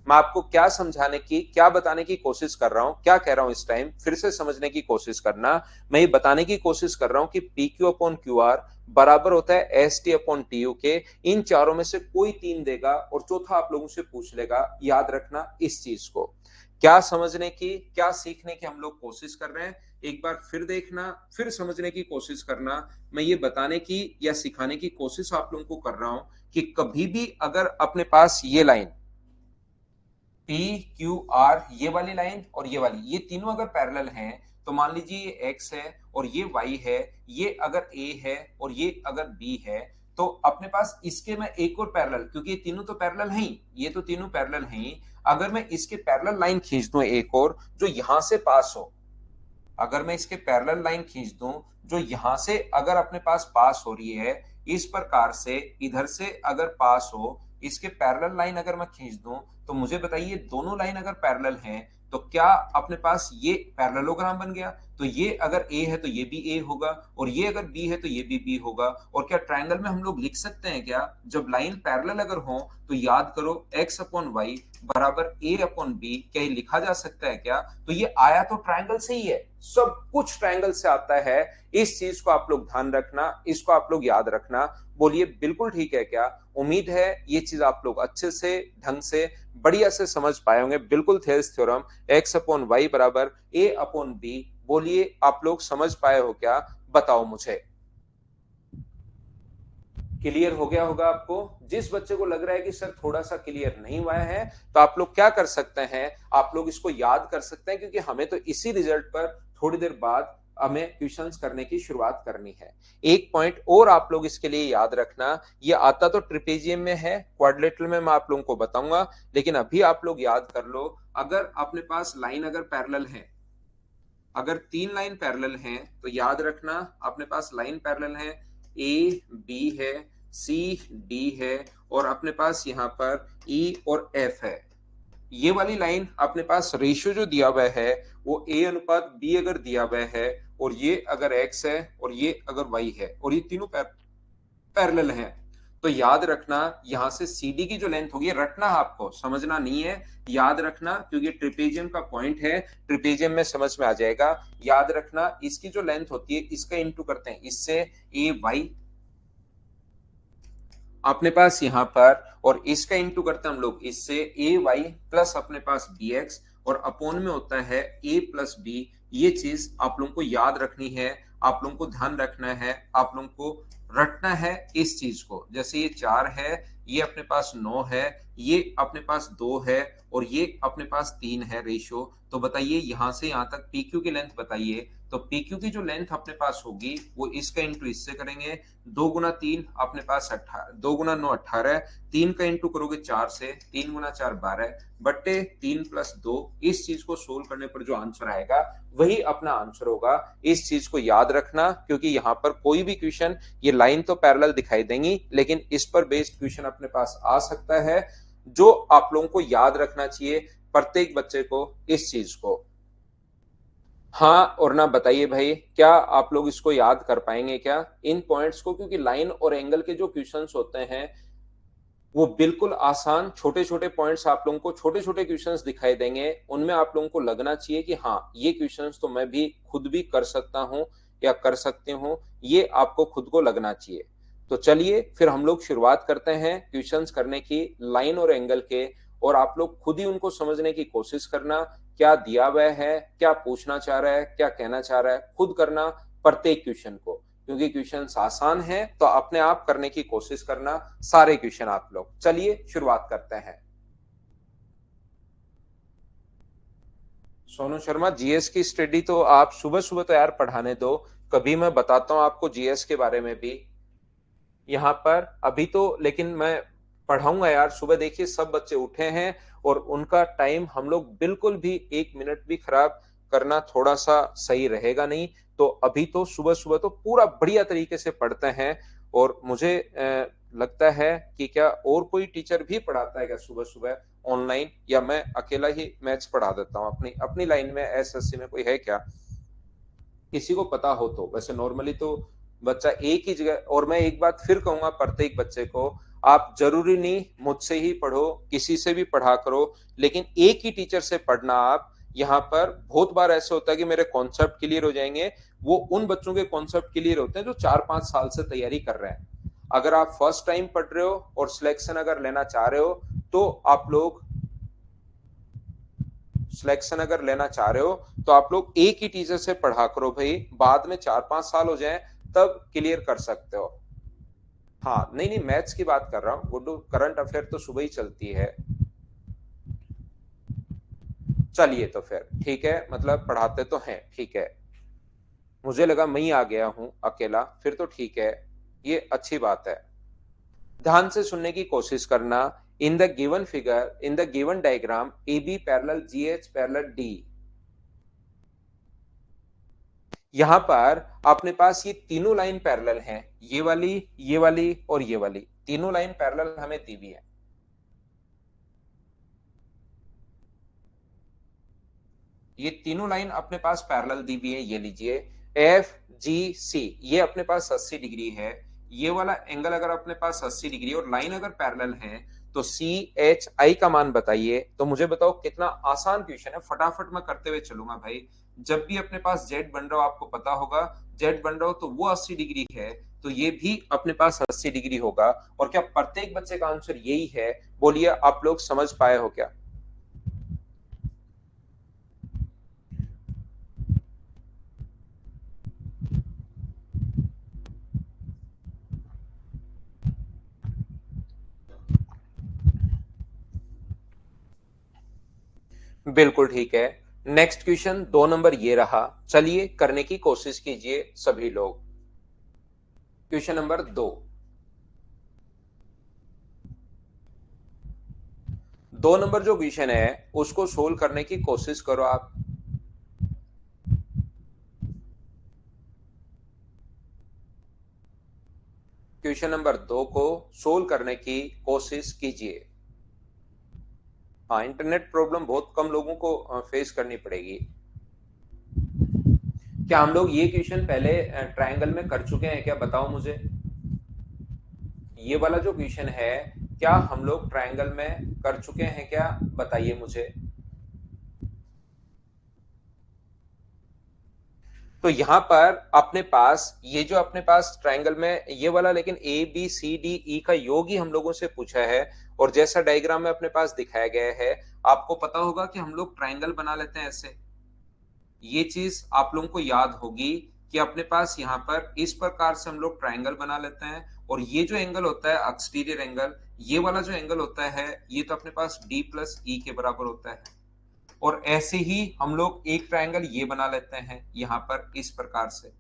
मैं आपको क्या समझाने की क्या बताने की कोशिश कर रहा हूं, क्या कह रहा हूं इस टाइम फिर से समझने की कोशिश करना। मैं ये बताने की कोशिश कर रहा हूं कि PQ अपॉन QR बराबर होता है ST अपॉन TU के। इन चारों में से कोई 3 देगा और चौथा आप लोगों से पूछ लेगा। याद रखना इस चीज को, क्या समझने की क्या सीखने की हम लोग कोशिश कर रहे हैं, एक बार फिर देखना, फिर समझने की कोशिश करना। मैं ये बताने की या सिखाने की कोशिश आप लोगों को कर रहा हूं कि कभी भी अगर अपने पास ये लाइन PQR, ये वाली लाइन और ये वाली, ये तीनों अगर पैरेलल हैं तो मान लीजिए ये X है और ये Y है, ये अगर A है और ये अगर B है, तो अपने पास इसके में एक और पैरेलल, क्योंकि ये तीनों तो पैरेलल हैं ही, ये तो तीनों पैरेलल हैं ही, अगर मैं इसके पैरेलल लाइन खींच दूं एक और जो यहां से पास हो, अगर मैं इसके पैरेलल लाइन खींच दूं जो यहां से अगर अपने पास पास हो रही है, इस प्रकार से इधर से अगर पास हो, इसके पैरेलल लाइन अगर मैं खींच दूं, तो मुझे बताइए दोनों लाइन अगर पैरेलल हैं तो क्या अपने पास ये पैरेललोग्राम बन गया? तो ये अगर ए है तो ये भी ए होगा, और ये अगर बी है तो ये भी बी होगा। और क्या ट्रायंगल में हम लोग लिख सकते हैं क्या, जब लाइन पैरेलल अगर हो तो याद करो एक्स अपॉन वाई बराबर ए अपॉन बी, क्या ये लिखा जा सकता है क्या? तो ये आया तो ट्रायंगल से ही है, सब कुछ ट्रायंगल से आता है। इस चीज को आप लोग ध्यान रखना, इसको आप लोग याद रखना। बोलिए बिल्कुल ठीक है क्या? उम्मीद है ये चीज आप लोग अच्छे से ढंग से बढ़िया से समझ पाए होंगे। बिल्कुल Thales theorem X upon Y बराबर ए अपॉन बी, बोलिए आप लोग समझ पाए हो क्या? बताओ मुझे। क्लियर हो गया होगा आपको? जिस बच्चे को लग रहा है कि सर थोड़ा सा क्लियर नहीं हुआ है, तो आप लोग क्या कर सकते हैं, आप लोग इसको याद कर सकते हैं, क्योंकि हमें तो इसी रिजल्ट पर थोड़ी देर बाद हमें ट्यूशंस करने की शुरुआत करनी है। एक पॉइंट और आप लोग इसके लिए याद रखना, ये आता तो ट्रिपेजियम में है, क्वाड्रिलेटरल में मैं आप लोगों को बताऊंगा, लेकिन अभी आप लोग याद कर लो। अगर अपने पास लाइन अगर पैरेलल है, अगर 3 लाइन पैरेलल हैं तो याद रखना अपने पास लाइन पैरेलल है, ए बी है, सी डी है और अपने पास यहाँ पर ई और एफ है। ये वाली लाइन अपने पास रेशियो जो दिया हुआ है वो ए अनुपात बी अगर दिया हुआ है, और ये अगर एक्स है और ये अगर वाई है, और ये तीनों पैरेलल हैं, तो याद रखना यहां से सीडी की जो लेंथ होगी, रटना आपको समझना नहीं है, याद रखना, क्योंकि ट्रिपेजियम का पॉइंट है, ट्रिपेजियम में समझ में आ जाएगा। याद रखना इसकी जो लेंथ होती है इसका इंटू करते हैं इससे ए वाई अपने पास यहां पर, और इसका इंटू करते हैं हम लोग इससे ए वाई प्लस अपने पास बी एक्स, और अपोन में होता है ए प्लस बी। ये चीज आप लोगों को याद रखनी है, आप लोगों को ध्यान रखना है, आप लोगों को रटना है इस चीज को। जैसे ये 4 है, ये अपने पास 9 है, ये अपने पास 2 है, और ये अपने पास 3 है रेशियो। तो बताइए यहां से यहां तक पीक्यू की लेंथ बताइए। तो पीक्यू की जो लेंथ अपने पास होगी वो इसका इंटू इससे करेंगे, 2 गुना 3 अपने पास 18, 2 गुना 9 18, 3 का इंटू करोगे 4 से, 3 गुना 4 12 बट्टे 3 + 2। इस चीज को सोल्व करने पर जो आंसर आएगा वही अपना आंसर होगा। इस चीज को याद रखना, क्योंकि यहाँ पर कोई भी क्वेश्चन, ये लाइन तो पैरेलल दिखाई देंगी लेकिन इस पर बेस्ड क्वेश्चन अपने पास आ सकता है, जो आप लोगों को याद रखना चाहिए प्रत्येक बच्चे को इस चीज को। हाँ और ना बताइए भाई, क्या आप लोग इसको याद कर पाएंगे क्या इन पॉइंट्स को, क्योंकि लाइन और एंगल के जो क्वेश्चंस होते हैं वो बिल्कुल आसान, छोटे छोटे पॉइंट्स आप लोगों को, छोटे छोटे क्वेश्चंस दिखाई देंगे, उनमें आप लोगों को लगना चाहिए कि हाँ ये क्वेश्चंस तो मैं भी खुद भी कर सकता हूं या कर सकते हूं, ये आपको खुद को लगना चाहिए। तो चलिए फिर हम लोग शुरुआत करते हैं क्वेश्चंस करने की लाइन और एंगल के, और आप लोग खुद ही उनको समझने की कोशिश करना, क्या दिया हुआ है, क्या पूछना चाह रहा है, क्या कहना चाह रहा है, खुद करना प्रत्येक क्वेश्चन को, क्योंकि क्वेश्चन आसान है तो अपने आप करने की कोशिश करना सारे क्वेश्चन आप लोग। चलिए शुरुआत करते हैं। सोनू शर्मा, जीएस की स्टडी तो आप सुबह सुबह तो यार पढ़ाने दो, कभी मैं बताता हूं आपको जीएस के बारे में भी यहाँ पर। अभी तो लेकिन मैं पढ़ाऊंगा यार सुबह, देखिए सब बच्चे उठे हैं और उनका टाइम हम लोग बिल्कुल भी 1 मिनट भी खराब करना थोड़ा सा सही रहेगा नहीं। तो अभी तो सुबह सुबह तो पूरा बढ़िया तरीके से पढ़ते हैं, और मुझे लगता है कि क्या और कोई टीचर भी पढ़ाता है क्या सुबह सुबह ऑनलाइन, या मैं अकेला ही मैथ्स पढ़ा देता हूँ अपनी अपनी लाइन में, एसएससी में कोई है क्या, किसी को पता हो तो। वैसे नॉर्मली तो बच्चा एक ही जगह, और मैं एक बात फिर कहूंगा प्रत्येक बच्चे को, आप जरूरी नहीं मुझसे ही पढ़ो, किसी से भी पढ़ा करो, लेकिन एक ही टीचर से पढ़ना। आप यहाँ पर बहुत बार ऐसे होता है कि मेरे कॉन्सेप्ट क्लियर हो जाएंगे, वो उन बच्चों के कॉन्सेप्ट क्लियर होते हैं जो 4-5 साल से तैयारी कर रहे हैं। अगर आप फर्स्ट टाइम पढ़ रहे हो और सिलेक्शन अगर लेना चाह रहे हो, तो आप लोग सिलेक्शन अगर लेना चाह रहे हो तो आप लोग एक ही टीचर से पढ़ा करो भाई, बाद में 4-5 साल हो जाए तब क्लियर कर सकते हो। हाँ नहीं नहीं, मैथ्स की बात कर रहा हूँ गुड्डू, करंट अफेयर तो सुबह ही चलती है। चलिए तो फिर ठीक है, मतलब पढ़ाते तो हैं, ठीक है। मुझे लगा मैं ही आ गया हूं अकेला, फिर तो ठीक है, ये अच्छी बात है। ध्यान से सुनने की कोशिश करना। In the given figure, in the given diagram, A B parallel G H parallel D. यहां पर अपने पास ये तीनों लाइन पैरेलल हैं, ये वाली और ये वाली, तीनों लाइन पैरेलल हमें दी हुई है। ये तीनों लाइन अपने पास पैरेलल दी हुई है, ये लीजिए एफ जी सी, ये अपने पास 80 डिग्री है। ये वाला एंगल अगर अपने पास 80 डिग्री और लाइन अगर पैरेलल है, तो सी एच आई का मान बताइए। तो मुझे बताओ, कितना आसान क्वेश्चन है, फटाफट मैं करते हुए चलूंगा भाई। जब भी अपने पास जेड बन रहा हो, आपको पता होगा जेड बन रहा हो तो वो 80 डिग्री है, तो ये भी अपने पास 80 डिग्री होगा। और क्या प्रत्येक बच्चे का आंसर यही है? बोलिए आप लोग समझ पाए हो क्या? बिल्कुल ठीक है। नेक्स्ट क्वेश्चन 2 नंबर ये रहा, चलिए करने की कोशिश कीजिए सभी लोग। क्वेश्चन नंबर 2, 2 नंबर जो क्वेश्चन है उसको सोल्व करने की कोशिश करो आप। क्वेश्चन नंबर 2 को सोल्व करने की कोशिश कीजिए। हाँ, इंटरनेट प्रॉब्लम बहुत कम लोगों को फेस करनी पड़ेगी। क्या हम लोग ये क्वेश्चन पहले ट्रायंगल में कर चुके हैं क्या? बताओ मुझे। ये वाला जो क्वेश्चन है, क्या हम लोग ट्रायंगल में कर चुके हैं क्या? बताइए मुझे। तो यहां पर अपने पास ये जो अपने पास ट्रायंगल में ये वाला, लेकिन A B C D E का योग ही हम लोगों से पूछा है। और जैसा डायग्राम में अपने पास दिखाया गया है, आपको पता होगा कि हम लोग ट्रायंगल बना लेते हैं ऐसे। ये चीज आप लोगों को याद होगी कि अपने पास यहाँ पर इस प्रकार से हम लोग ट्रायंगल बना लेते हैं। और ये जो एंगल होता है एक्सटीरियर एंगल, ये वाला जो एंगल होता है, ये तो अपने पास डी प्लस ई के बराबर होता है। और ऐसे ही हम लोग एक ट्रायंगल ये बना लेते हैं यहां पर इस प्रकार से।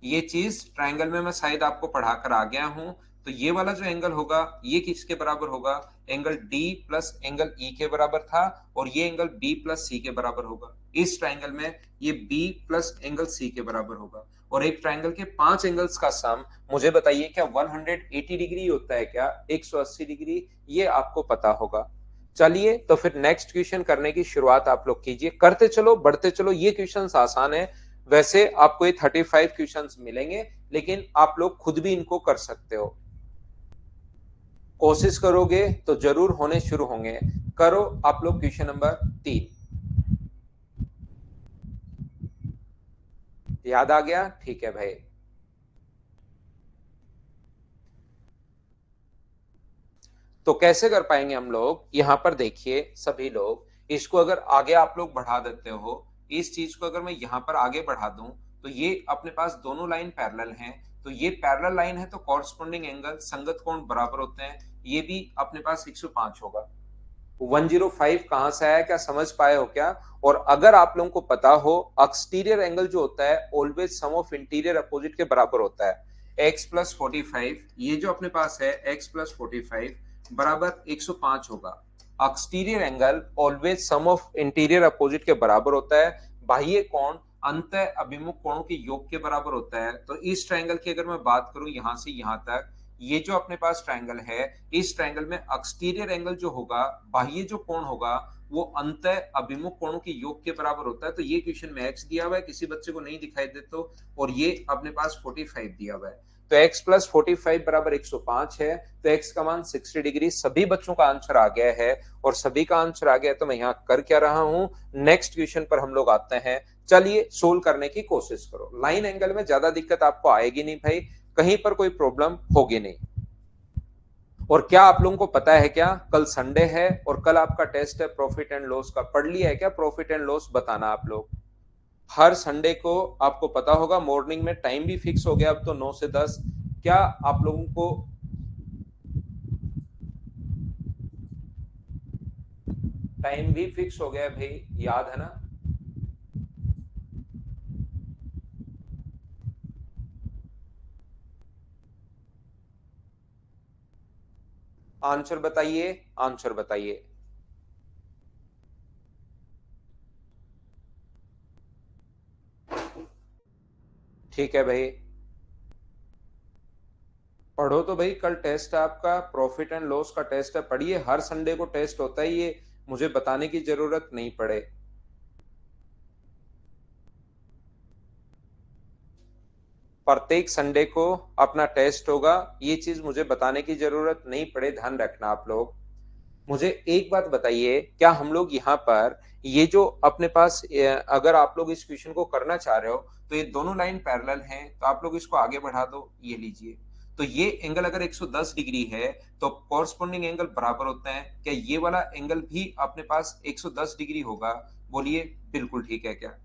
ये चीज ट्रायंगल में मैं शायद आपको पढ़ाकर आ गया हूं। तो ये वाला जो एंगल होगा, ये किसके बराबर होगा? Angle D plus angle E के बराबर था। और ये एंगल बी प्लस सी के बराबर होगा। इस ट्रायंगल में ये बी प्लस एंगल सी के बराबर होगा। और एक ट्रायंगल के 5 एंगल्स का सम, मुझे बताइए क्या 180 डिग्री होता है क्या? 180 डिग्री, ये आपको पता होगा। चलिए तो फिर नेक्स्ट क्वेश्चन करने की शुरुआत आप लोग कीजिए। करते चलो, बढ़ते चलो। ये क्वेश्चंस आसान है। वैसे आपको ये 35 क्वेश्चंस मिलेंगे, लेकिन आप लोग खुद भी इनको कर सकते हो। कोशिश करोगे तो जरूर होने शुरू होंगे। करो आप लोग क्वेश्चन नंबर 3। याद आ गया? ठीक है भाई। तो कैसे कर पाएंगे हम लोग? यहां पर देखिए सभी लोग, इसको अगर आगे आप लोग बढ़ा देते हो, इस चीज को अगर मैं यहां पर आगे बढ़ा दूं, तो ये अपने पास दोनों लाइन पैरेलल हैं। तो ये पैरेलल लाइन है, तो कॉरस्पॉन्डिंग एंगल संगत कोण बराबर होते हैं। ये भी अपने पास 105 होगा। 105 कहां से आया, क्या समझ पाए हो क्या? और अगर आप लोगों को पता हो, एक्सटीरियर एंगल जो होता है always sum of interior opposite के बराबर होता है। x प्लस 45, ये जो अपने पास है x प्लस 45 बराबर 105 होगा। Exterior angle always sum of interior opposite के बराबर होता है। बाह्य कोण अंत अभिमुख कोणों के योग के बराबर होता है। तो इस ट्रायंगल की अगर मैं बात करूं यहां से यहां तक, ये जो अपने पास ट्रायंगल है, इस ट्रायंगल में एक्सटीरियर एंगल जो होगा, बाह्य जो कोण होगा, वो अंत अभिमुख कोणों के योग के बराबर होता है। तो ये क्वेश्चन में x दिया हुआ है, किसी बच्चे को नहीं दिखाई दे तो। और ये अपने पास 45 दिया हुआ है। तो x प्लस 45 बराबर 105 है। तो x का मान 60 डिग्री। सभी बच्चों का आंसर आ गया है। और सभी का आंसर आ गया, तो मैं यहाँ कर क्या रहा हूं? नेक्स्ट क्वेश्चन पर हम लोग आते हैं। चलिए सोल्व करने की कोशिश करो। लाइन एंगल में ज्यादा दिक्कत आपको आएगी नहीं भाई, कहीं पर कोई प्रॉब्लम होगी नहीं। और क्या आप लोगों को पता है क्या, कल संडे है और कल आपका टेस्ट है प्रॉफिट एंड लॉस का? पढ़ लिया है क्या प्रॉफिट एंड लॉस? बताना आप लोग। हर संडे को आपको पता होगा, मॉर्निंग में टाइम भी फिक्स हो गया अब तो 9 से 10। क्या आप लोगों को टाइम भी फिक्स हो गया भाई? याद है ना? आंसर बताइए, आंसर बताइए। ठीक है भाई, पढ़ो तो भाई। कल टेस्ट है आपका, प्रॉफिट एंड लॉस का टेस्ट है। पढ़िए, हर संडे को टेस्ट होता है, ये मुझे बताने की जरूरत नहीं पड़े। प्रत्येक संडे को अपना टेस्ट होगा, ये चीज मुझे बताने की जरूरत नहीं पड़े, ध्यान रखना आप लोग। मुझे एक बात बताइए, क्या हम लोग यहाँ पर ये जो अपने पास अगर आप लोग इस क्वेश्चन को करना चाह रहे हो, तो ये दोनों लाइन पैरेलल हैं, तो आप लोग इसको आगे बढ़ा दो। ये लीजिए, तो ये एंगल अगर 110 डिग्री है, तो कॉरस्पॉन्डिंग एंगल बराबर होता है। क्या ये वाला एंगल भी अपने पास 110 डिग्री होगा? बोलिए, बिल्कुल ठीक है क्या?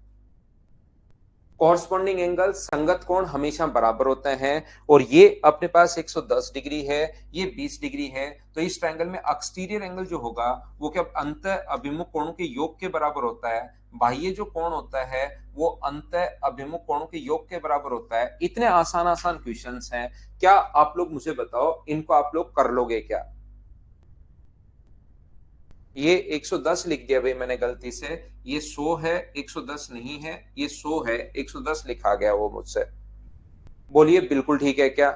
कॉरस्पॉन्डिंग एंगल संगत कोण हमेशा बराबर होते हैं। और ये अपने पास 110 डिग्री है, ये 20 डिग्री है। तो इस ट्रायंगल में एक्सटीरियर एंगल जो होगा, वो क्या अंत अभिमुख कोणों के योग के बराबर होता है। बाह्य जो कोण होता है, वो अंत अभिमुख कोणों के योग के बराबर होता है। इतने आसान आसान क्वेश्चंस हैं, क्या आप लोग मुझे बताओ, इनको आप लोग कर लोगे क्या? ये 110 लिख दिया भाई मैंने गलती से। ये 100 है, 110 नहीं है। ये 100 है, 110 लिखा गया वो मुझसे। बोलिए बिल्कुल ठीक है क्या?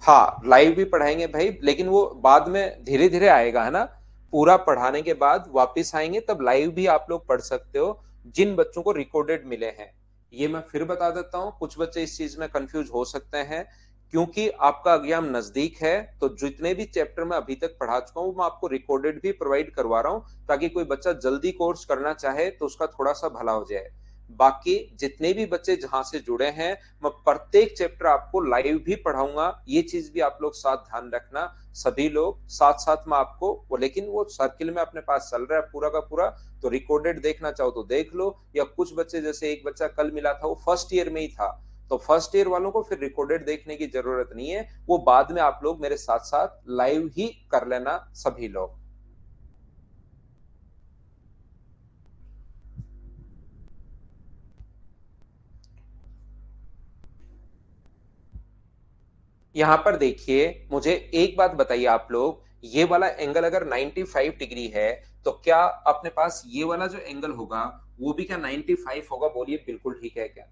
हाँ, लाइव भी पढ़ाएंगे भाई, लेकिन वो बाद में धीरे धीरे आएगा, है ना। पूरा पढ़ाने के बाद वापस आएंगे तब लाइव भी आप लोग पढ़ सकते हो, जिन बच्चों को रिकॉर्डेड मिले हैं। ये मैं फिर बता देता हूँ, कुछ बच्चे इस चीज में कंफ्यूज हो सकते हैं। क्योंकि आपका एग्जाम नजदीक है, तो जितने भी चैप्टर मैं अभी तक पढ़ा चुका हूँ मैं आपको रिकॉर्डेड भी प्रोवाइड करवा रहा हूँ, ताकि कोई बच्चा जल्दी कोर्स करना चाहे तो उसका थोड़ा सा भला हो जाए। बाकी जितने भी बच्चे जहां से जुड़े हैं, मैं प्रत्येक चैप्टर आपको लाइव भी पढ़ाऊंगा, ये चीज भी आप लोग साथ ध्यान रखना। सभी लोग साथ साथ में आपको वो, लेकिन वो सर्किल में अपने पास चल रहा है पूरा का पूरा, तो रिकॉर्डेड देखना चाहो तो देख लो, या कुछ बच्चे, जैसे एक बच्चा कल मिला था वो फर्स्ट ईयर में ही था, तो फर्स्ट ईयर वालों को फिर रिकॉर्डेड देखने की जरूरत नहीं है, वो बाद में आप लोग मेरे साथ साथ लाइव ही कर लेना सभी लोग। यहां पर देखिए, मुझे एक बात बताइए आप लोग, ये वाला एंगल अगर 95 डिग्री है, तो क्या अपने पास ये वाला जो एंगल होगा वो भी क्या 95 होगा? बोलिए बिल्कुल ठीक है क्या?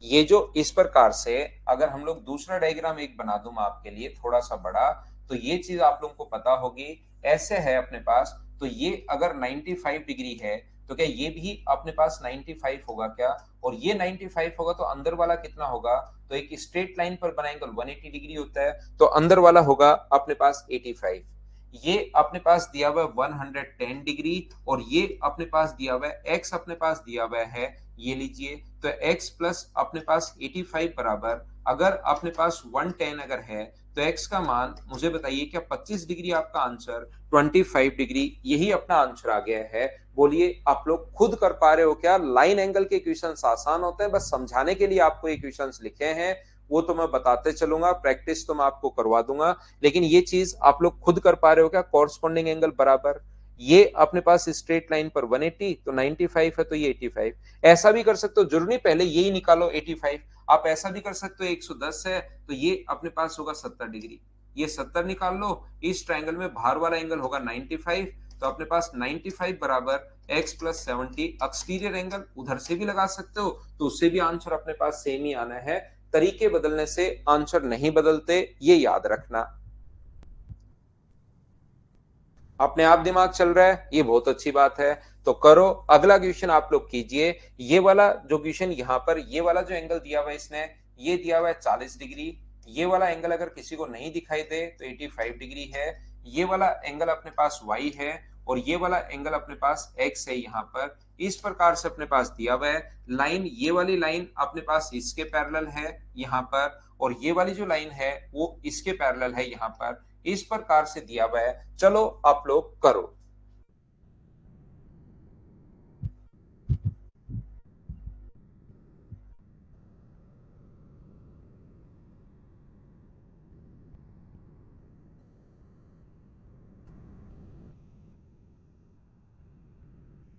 ये जो इस प्रकार से, अगर हम लोग दूसरा डायग्राम एक बना दूं मैं आपके लिए थोड़ा सा बड़ा, तो ये चीज आप लोगों को पता होगी। ऐसे है अपने पास, तो ये अगर 95 डिग्री है, तो क्या ये भी अपने पास 95 होगा क्या? और ये 95 होगा तो अंदर वाला कितना होगा? तो एक स्ट्रेट लाइन पर बना एंगल 180 डिग्री होता है, तो अंदर वाला होगा अपने पास 85। ये अपने पास दिया हुआ है 110 डिग्री, और ये अपने पास दिया हुआ है, एक्स अपने पास दिया हुआ है, ये लीजिए, तो x प्लस अपने पास 85 बराबर, अगर अपने पास 110 अगर है, तो x का मान मुझे बताइए, क्या 25 डिग्री आपका आंसर? 25 डिग्री, यही अपना आंसर आ गया है। बोलिए आप लोग खुद कर पा रहे हो क्या? लाइन एंगल के क्वेश्चंस आसान होते हैं, बस समझाने के लिए आपको ये क्वेश्चंस लिखे हैं, वो तो मैं बताते चलूंगा, प्रैक्टिस तो मैं आपको करवा दूंगा, लेकिन ये चीज आप लोग खुद कर पा रहे हो क्या? कॉरस्पॉन्डिंग एंगल बराबर, ये अपने पास स्ट्रेट लाइन पर 180, तो 95 है तो ये 85। ऐसा भी कर सकते हो, जरूरी नहीं पहले यही निकालो 85, आप ऐसा भी कर सकते हो 110 है तो ये अपने पास होगा 70 डिग्री, ये 70 निकाल लो, इस ट्रायंगल में बाहर वाला एंगल होगा 95, तो अपने पास 95 बराबर x प्लस 70, एक्सटीरियर एंगल उधर से भी लगा सकते हो, तो उससे भी आंसर अपने पास सेम ही आना है। तरीके बदलने से आंसर नहीं बदलते, ये याद रखना। अपने आप दिमाग चल रहा है, ये बहुत अच्छी बात है। तो करो, अगला क्वेश्चन आप लोग कीजिए। ये वाला जो क्वेश्चन यहाँ पर, ये वाला जो एंगल दिया हुआ है इसने, ये दिया हुआ है 40 डिग्री। ये वाला एंगल अगर किसी को नहीं दिखाई दे तो 85 डिग्री है। ये वाला एंगल अपने पास y है, और ये वाला एंगल अपने पास x है यहाँ पर। इस प्रकार से अपने पास दिया हुआ है लाइन, ये वाली लाइन अपने पास इसके पैरेलल है यहाँ पर, और ये वाली जो लाइन है वो इसके पैरेलल है यहाँ पर। इस प्रकार से दिया हुआ है, चलो आप लोग करो।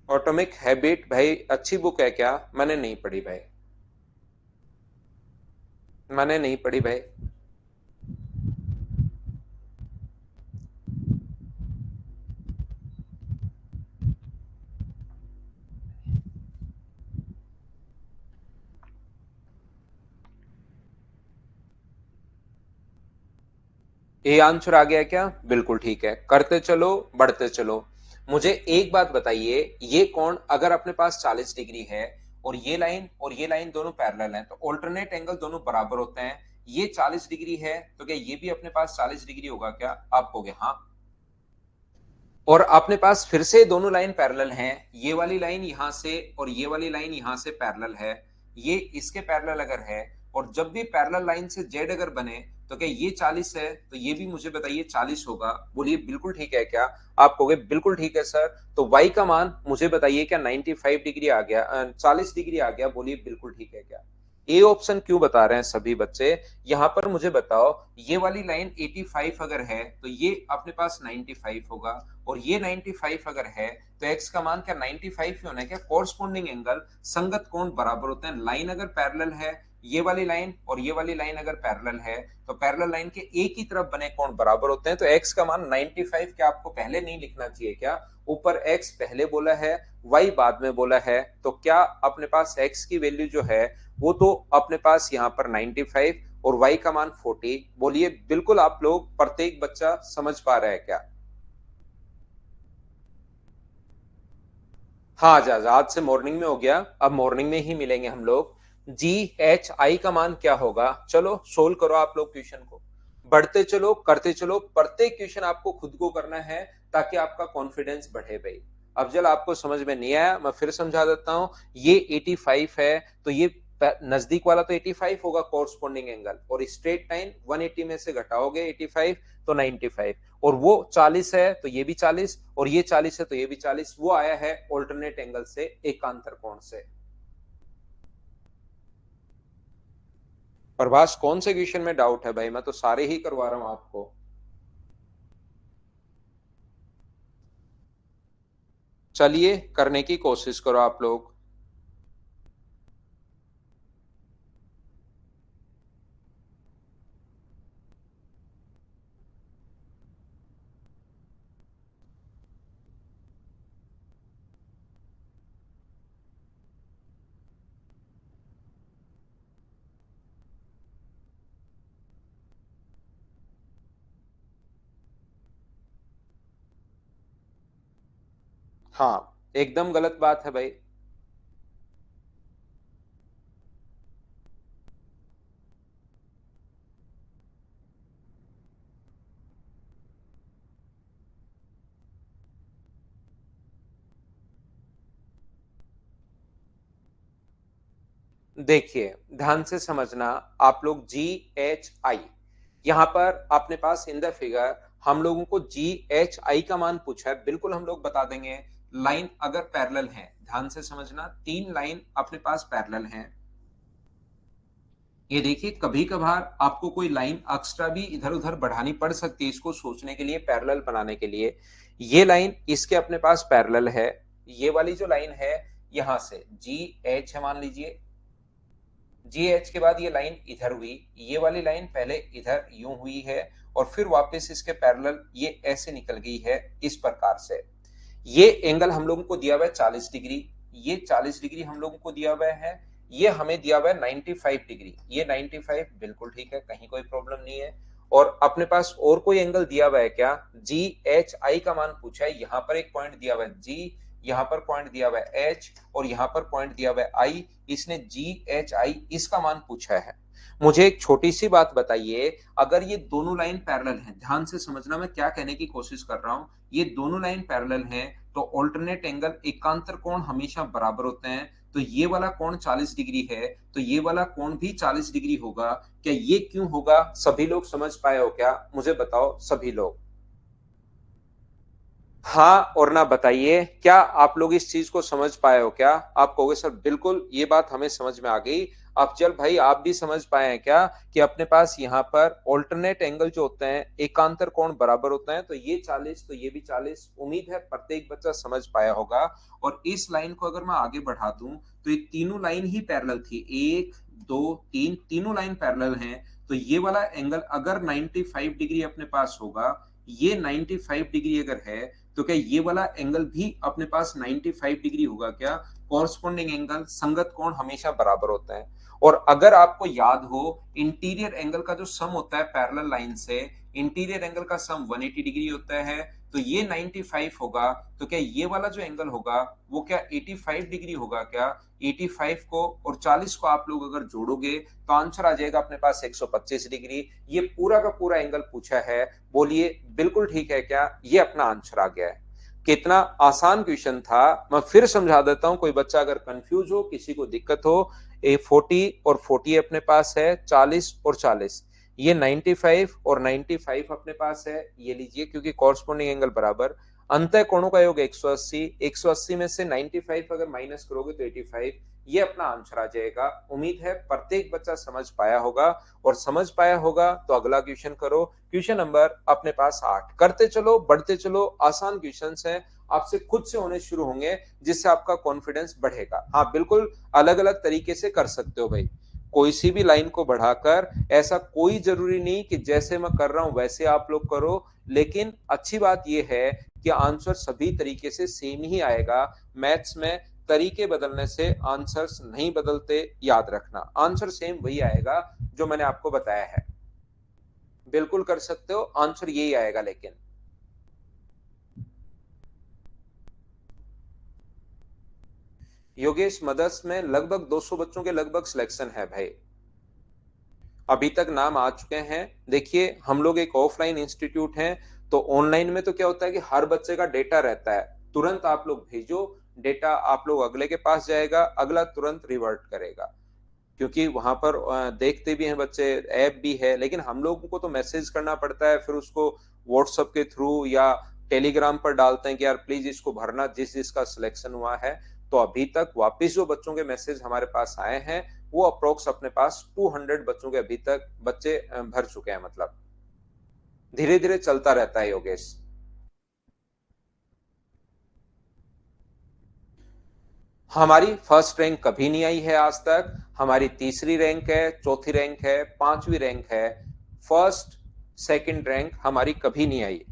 ऑटोमिक हैबिट भाई अच्छी बुक है क्या? मैंने नहीं पढ़ी भाई, मैंने नहीं पढ़ी भाई। ये आंसर आ गया क्या? बिल्कुल ठीक है, करते चलो, बढ़ते चलो। मुझे एक बात बताइए, ये कौन, अगर अपने पास 40 डिग्री है और ये लाइन दोनों पैरेलल हैं, तो ऑल्टरनेट एंगल दोनों बराबर होते हैं। ये 40 डिग्री है, तो क्या ये भी अपने पास 40 डिग्री होगा क्या? आप कहोगे हाँ। और अपने पास फिर से दोनों लाइन पैरेलल हैं, ये वाली लाइन यहां से और ये वाली लाइन यहां से पैरेलल है, ये इसके पैरेलल अगर है, और जब भी पैरेलल लाइन से जेड अगर बने, तो क्या ये 40 है, तो ये भी मुझे बताइए 40 होगा? बोलिए बिल्कुल ठीक है क्या? आप कहोगे बिल्कुल ठीक है सर। तो वाई का मान मुझे बताइए, क्या 95 डिग्री आ गया, 40 डिग्री आ गया? बोलिए बिल्कुल ठीक है क्या? ए ऑप्शन क्यों बता रहे हैं सभी बच्चे? यहां पर मुझे बताओ, ये वाली लाइन 85 अगर है तो ये अपने पास 95 होगा, और ये 95 अगर है तो x का मान क्या 95 ही होना है क्या? कॉरस्पॉन्डिंग एंगल, संगत कोण बराबर होते हैं। लाइन अगर पैरेलल है, ये वाली लाइन और ये वाली लाइन अगर पैरेलल है, तो पैरेलल लाइन के एक ही तरफ बने कोण बराबर होते हैं, तो x का मान 95, क्या आपको पहले नहीं लिखना चाहिए क्या? ऊपर x पहले बोला है, y बाद में बोला है, तो क्या अपने पास x की वैल्यू जो है वो तो अपने पास यहाँ पर 95 और y का मान 40। बोलिए बिल्कुल आप लोग प्रत्येक बच्चा समझ पा रहा है क्या? हाँ आजाद, आज से मॉर्निंग में हो गया, अब मॉर्निंग में ही मिलेंगे हम लोग। जी एच आई का मान क्या होगा, चलो सोल्व करो आप लोग क्वेश्चन को। बढ़ते चलो करते चलो, प्रत्येक क्वेश्चन आपको खुद को करना है ताकि आपका कॉन्फिडेंस बढ़े भाई। अब जब आपको समझ में नहीं आया मैं फिर समझा देता हूँ। ये 85 है तो ये नजदीक वाला तो 85 होगा कोरस्पॉन्डिंग एंगल, और स्ट्रेट लाइन 180 में से घटाओगे 85 तो 95, और वो 40 है तो ये भी 40, और ये 40 है तो ये भी 40, वो आया है ऑल्टरनेट एंगल से, एकांतर कोण से। प्रभास कौन से क्वेश्चन में डाउट है भाई, मैं तो सारे ही करवा रहा हूं आपको। चलिए करने की कोशिश करो आप लोग। हाँ एकदम गलत बात है भाई। देखिए ध्यान से समझना आप लोग, जी एच आई यहां पर अपने पास इन द फिगर हम लोगों को जी एच आई का मान पूछा है, बिल्कुल हम लोग बता देंगे। लाइन अगर पैरेलल है, ध्यान से समझना, तीन लाइन अपने पास पैरेलल हैं। ये देखिए कभी कभार आपको कोई लाइन एक्स्ट्रा भी इधर उधर बढ़ानी पड़ सकती है इसको सोचने के लिए, पैरेलल बनाने के लिए। ये लाइन इसके अपने पास पैरेलल है, ये वाली जो लाइन है यहां से जी एच है मान लीजिए, जी एच के बाद ये लाइन इधर हुई, ये वाली लाइन पहले इधर यूं हुई है और फिर वापस इसके पैरेलल ये ऐसे निकल गई है इस प्रकार से। ये एंगल हम लोगों को दिया हुआ है 40 डिग्री, ये 40 डिग्री हम लोगों को दिया हुआ है, ये हमें दिया हुआ है 95 डिग्री, ये 95 बिल्कुल ठीक है, कहीं कोई प्रॉब्लम नहीं है। और अपने पास और कोई एंगल दिया हुआ है क्या, जी एच आई का मान पूछा है, यहाँ पर एक पॉइंट दिया हुआ है जी, यहाँ पर पॉइंट दिया हुआ है एच, और यहाँ पर पॉइंट दिया हुआ है आई, इसने जी एच आई इसका मान पूछा है। मुझे एक छोटी सी बात बताइए, अगर ये दोनों लाइन पैरेलल हैं, ध्यान से समझना मैं क्या कहने की कोशिश कर रहा हूं, ये दोनों लाइन पैरेलल हैं तो ऑल्टरनेट एंगल एकांतर कोण हमेशा बराबर होते हैं। तो ये वाला कोण 40 डिग्री है तो ये वाला कोण भी 40 डिग्री होगा। क्या ये क्यों होगा, सभी लोग समझ पाए हो क्या, मुझे बताओ सभी लोग। हाँ और ना बताइए, क्या आप लोग इस चीज को समझ पाए हो क्या? आप कहोगे सर बिल्कुल ये बात हमें समझ में आ गई। अब चल भाई आप भी समझ पाए हैं क्या कि अपने पास यहाँ पर ऑल्टरनेट एंगल जो होते हैं एकांतर कोण बराबर होते हैं, तो ये 40 तो ये भी 40, उम्मीद है प्रत्येक बच्चा समझ पाया होगा। और इस लाइन को अगर मैं आगे बढ़ा दूं तो ये तीनों लाइन ही पैरेलल थी, एक दो तीन, तीनों लाइन पैरेलल हैं। तो ये वाला एंगल अगर 95 डिग्री अपने पास होगा, ये 95 डिग्री अगर है तो क्या ये वाला एंगल भी अपने पास 95 डिग्री होगा क्या? कॉरस्पॉन्डिंग एंगल संगत कोण हमेशा बराबर होते हैं। और अगर आपको याद हो, इंटीरियर एंगल का जो सम होता है पैरेलल लाइन से, इंटीरियर एंगल का सम 180 डिग्री होता है, तो ये 95 होगा, तो क्या ये वाला जो एंगल होगा वो क्या 85 डिग्री होगा क्या? 85 को और 40 को आप लोग अगर जोड़ोगे तो आंसर आ जाएगा अपने पास 125 डिग्री। ये पूरा का पूरा एंगल पूछा है, बोलिए बिल्कुल ठीक है क्या? ये अपना आंसर आ गया है। कितना आसान क्वेश्चन था, मैं फिर समझा देता हूं, कोई बच्चा अगर कंफ्यूज हो, किसी को दिक्कत हो। ए 40 और 40 अपने पास है, 40 और 40, ये 95 और 95 अपने पास है, ये लीजिए क्योंकि कॉरस्पॉन्डिंग एंगल बराबर। अंतः कोणों का योग 180, 180 में से 95 अगर माइनस करोगे तो 85, ये अपना आंसर आ जाएगा। उम्मीद है प्रत्येक बच्चा समझ पाया होगा, और समझ पाया होगा तो अगला क्वेश्चन करो। क्वेश्चन नंबर अपने पास 8, करते चलो बढ़ते चलो, आसान क्वेश्चन है, आपसे खुद से होने शुरू होंगे जिससे आपका कॉन्फिडेंस बढ़ेगा। हाँ बिल्कुल अलग अलग तरीके से कर सकते हो भाई, कोई सी भी लाइन को बढ़ाकर, ऐसा कोई जरूरी नहीं कि जैसे मैं कर रहा हूं वैसे आप लोग करो। लेकिन अच्छी बात यह है कि आंसर सभी तरीके से सेम ही आएगा। मैथ्स में तरीके बदलने से आंसर्स नहीं बदलते, याद रखना आंसर सेम वही आएगा जो मैंने आपको बताया है। बिल्कुल कर सकते हो, आंसर यही आएगा। लेकिन योगेश, मदर्स में लगभग 200 बच्चों के लगभग सिलेक्शन है भाई। अभी तक नाम आ चुके हैं। देखिए, हम लोग एक ऑफलाइन इंस्टीट्यूट हैं, तो ऑनलाइन में तो क्या होता है कि हर बच्चे का डेटा रहता है। तुरंत आप लोग भेजो, डेटा आप लोग अगले के पास जाएगा, अगला तुरंत रिवर्ट करेगा। क्योंकि वहां पर देखते भी हैं बच्चे, ऐप भी है, लेकिन हम लोगों को तो मैसेज करना पड़ता है, फिर उसको व्हाट्सएप के थ्रू या टेलीग्राम पर डालते हैं कि यार प्लीज इसको भरना, जिस जिसका सिलेक्शन हुआ है। तो अभी तक वापस जो बच्चों के मैसेज हमारे पास आए हैं, वो अप्रोक्स अपने पास 200 बच्चों के अभी तक बच्चे भर चुके हैं। मतलब धीरे धीरे चलता रहता है योगेश। हमारी फर्स्ट रैंक कभी नहीं आई है आज तक। हमारी तीसरी रैंक है, चौथी रैंक है, पांचवी रैंक है। फर्स्ट सेकंड रैंक हमारी कभी नहीं आई।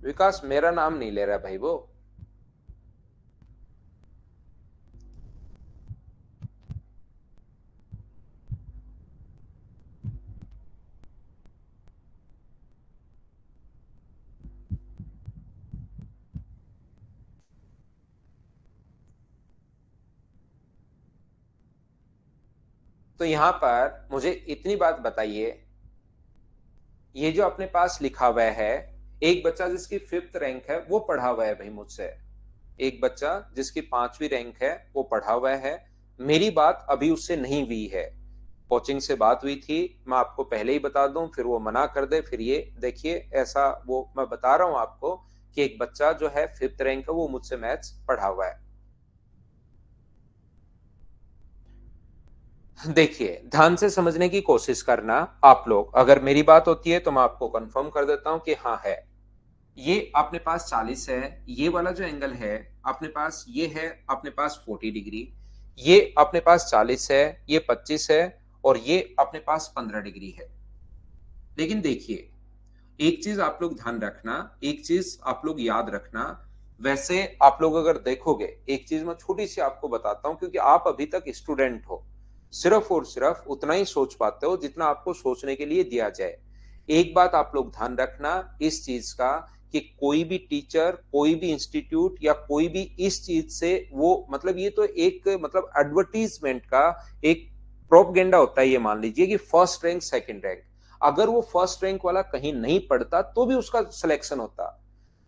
विकास मेरा नाम नहीं ले रहा भाई वो। तो यहां पर मुझे इतनी बात बताइए, ये जो अपने पास लिखा हुआ है, एक बच्चा जिसकी फिफ्थ रैंक है वो पढ़ा हुआ है भाई मुझसे। एक बच्चा जिसकी पांचवी रैंक है वो पढ़ा हुआ है। मेरी बात अभी उससे नहीं हुई है। कोचिंग से बात हुई थी, मैं आपको पहले ही बता दूं, फिर वो मना कर दे, फिर ये देखिए ऐसा। वो मैं बता रहा हूं आपको कि एक बच्चा जो है फिफ्थ रैंक है वो मुझसे मैथ्स पढ़ा हुआ है। देखिए, ध्यान से समझने की कोशिश करना आप लोग। अगर मेरी बात होती है तो मैं आपको कंफर्म कर देता हूं कि हाँ है। ये अपने पास 40 है। ये वाला जो एंगल है अपने पास, ये है अपने पास 40 डिग्री। ये अपने पास 40 है, ये 25 है, और ये अपने पास 15 डिग्री है। लेकिन देखिए, एक चीज आप लोग ध्यान रखना, एक चीज आप लोग याद रखना। वैसे आप लोग अगर देखोगे, एक चीज मैं छोटी सी आपको बताता हूं, क्योंकि आप अभी तक स्टूडेंट हो, सिर्फ और सिर्फ उतना ही सोच पाते हो जितना आपको सोचने के लिए दिया जाए। एक बात आप लोग ध्यान रखना इस चीज का, कि कोई भी टीचर, कोई भी इंस्टीट्यूट या कोई भी इस चीज से वो मतलब, ये तो एक मतलब एडवर्टीजमेंट का एक प्रोपगेंडा होता है। ये मान लीजिए कि फर्स्ट रैंक सेकंड रैंक, अगर वो फर्स्ट रैंक वाला कहीं नहीं पढ़ता तो भी उसका सिलेक्शन होता।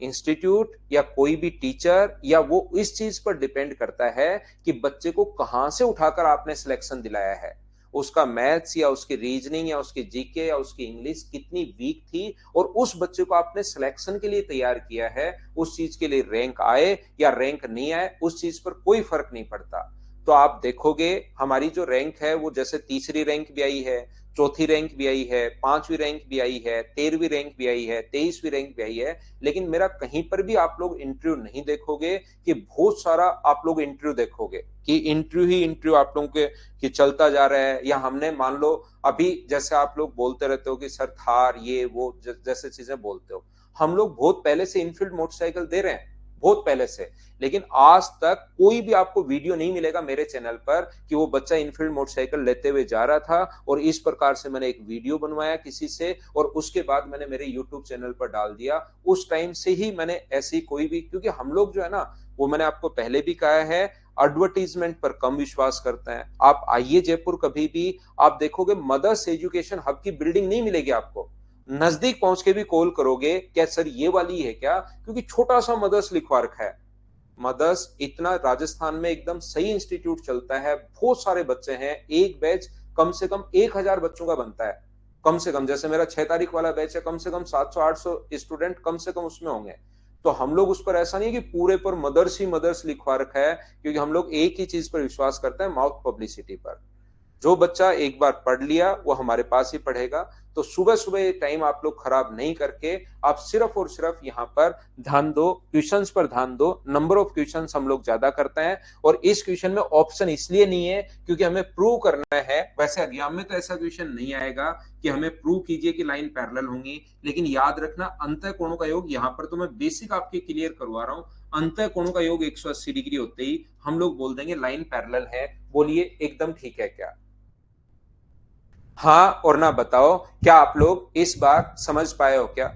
इंस्टीट्यूट या कोई भी टीचर या वो इस चीज पर डिपेंड करता है कि बच्चे को कहां से उठाकर आपने सिलेक्शन दिलाया है। उसका मैथ्स या उसकी रीजनिंग या उसकी जीके या उसकी इंग्लिश कितनी वीक थी, और उस बच्चे को आपने सिलेक्शन के लिए तैयार किया है। उस चीज के लिए रैंक आए या रैंक नहीं आए, उस चीज पर कोई फर्क नहीं पड़ता। तो आप देखोगे हमारी जो रैंक है वो जैसे तीसरी रैंक भी आई है, चौथी रैंक भी आई है, पांचवी रैंक भी आई है, 13वीं रैंक भी आई है, 23वीं रैंक भी आई है। लेकिन मेरा कहीं पर भी आप लोग इंटरव्यू नहीं देखोगे कि बहुत सारा आप लोग इंटरव्यू देखोगे कि इंटरव्यू ही इंटरव्यू आप लोगों के कि चलता जा रहा है। या हमने मान लो अभी जैसे आप लोग बोलते रहते हो कि सर थार ये वो जैसे चीजें बोलते हो, हम लोग बहुत पहले से इनफील्ड मोटरसाइकिल दे रहे हैं, बहुत पहले से। लेकिन आज तक कोई भी आपको वीडियो नहीं मिलेगा मेरे चैनल पर कि वो बच्चा इनफील्ड मोटरसाइकिल लेते हुए जा रहा था और इस प्रकार से मैंने एक वीडियो बनवाया किसी से और उसके बाद मैंने मेरे यूट्यूब चैनल पर डाल दिया। उस टाइम से ही मैंने ऐसी कोई भी, क्योंकि हम लोग जो है ना, वो मैंने आपको पहले भी कहा है, एडवर्टीजमेंट पर कम विश्वास करते हैं। आप आइए जयपुर कभी भी, आप देखोगे मदर्स एजुकेशन हब की बिल्डिंग नहीं मिलेगी आपको। नजदीक पहुंच के भी कॉल करोगे, क्या सर ये वाली है क्या, क्योंकि छोटा सा मदर्स लिखवा रखा है। मदर्स इतना राजस्थान में एकदम सही इंस्टीट्यूट चलता है, बहुत सारे बच्चे हैं, एक बैच कम से कम 1000 बच्चों का बनता है। कम से कम जैसे मेरा 6 तारीख वाला बैच है, कम से कम 700-800 स्टूडेंट कम से कम उसमें होंगे। तो हम लोग उस पर ऐसा नहीं है कि पूरे पर मदर्स ही मदर्स लिखवा रखा है, क्योंकि हम लोग एक ही चीज पर विश्वास करते हैं, माउथ पब्लिसिटी पर। जो बच्चा एक बार पढ़ लिया वो हमारे पास ही पढ़ेगा। तो सुबह सुबह ये टाइम आप लोग खराब नहीं करके आप सिर्फ और सिर्फ यहाँ पर ध्यान दो, क्वेश्चंस पर ध्यान दो। नंबर ऑफ क्वेश्चंस हम लोग ज्यादा करते हैं और इस क्वेश्चन में ऑप्शन इसलिए नहीं है क्योंकि हमें प्रूव करना है। वैसे एग्जाम में तो ऐसा क्वेश्चन नहीं आएगा कि हमें प्रूव कीजिए कि लाइन पैरेलल होंगी, लेकिन याद रखना अंतः कोणों का योग, यहाँ पर तो मैं बेसिक आपके क्लियर करवा रहा हूँ, अंतः कोणों का योग 180 डिग्री होते ही हम लोग बोल देंगे लाइन पैरेलल है। बोलिए एकदम ठीक है क्या? हाँ और ना बताओ, क्या आप लोग इस बार समझ पाए हो क्या?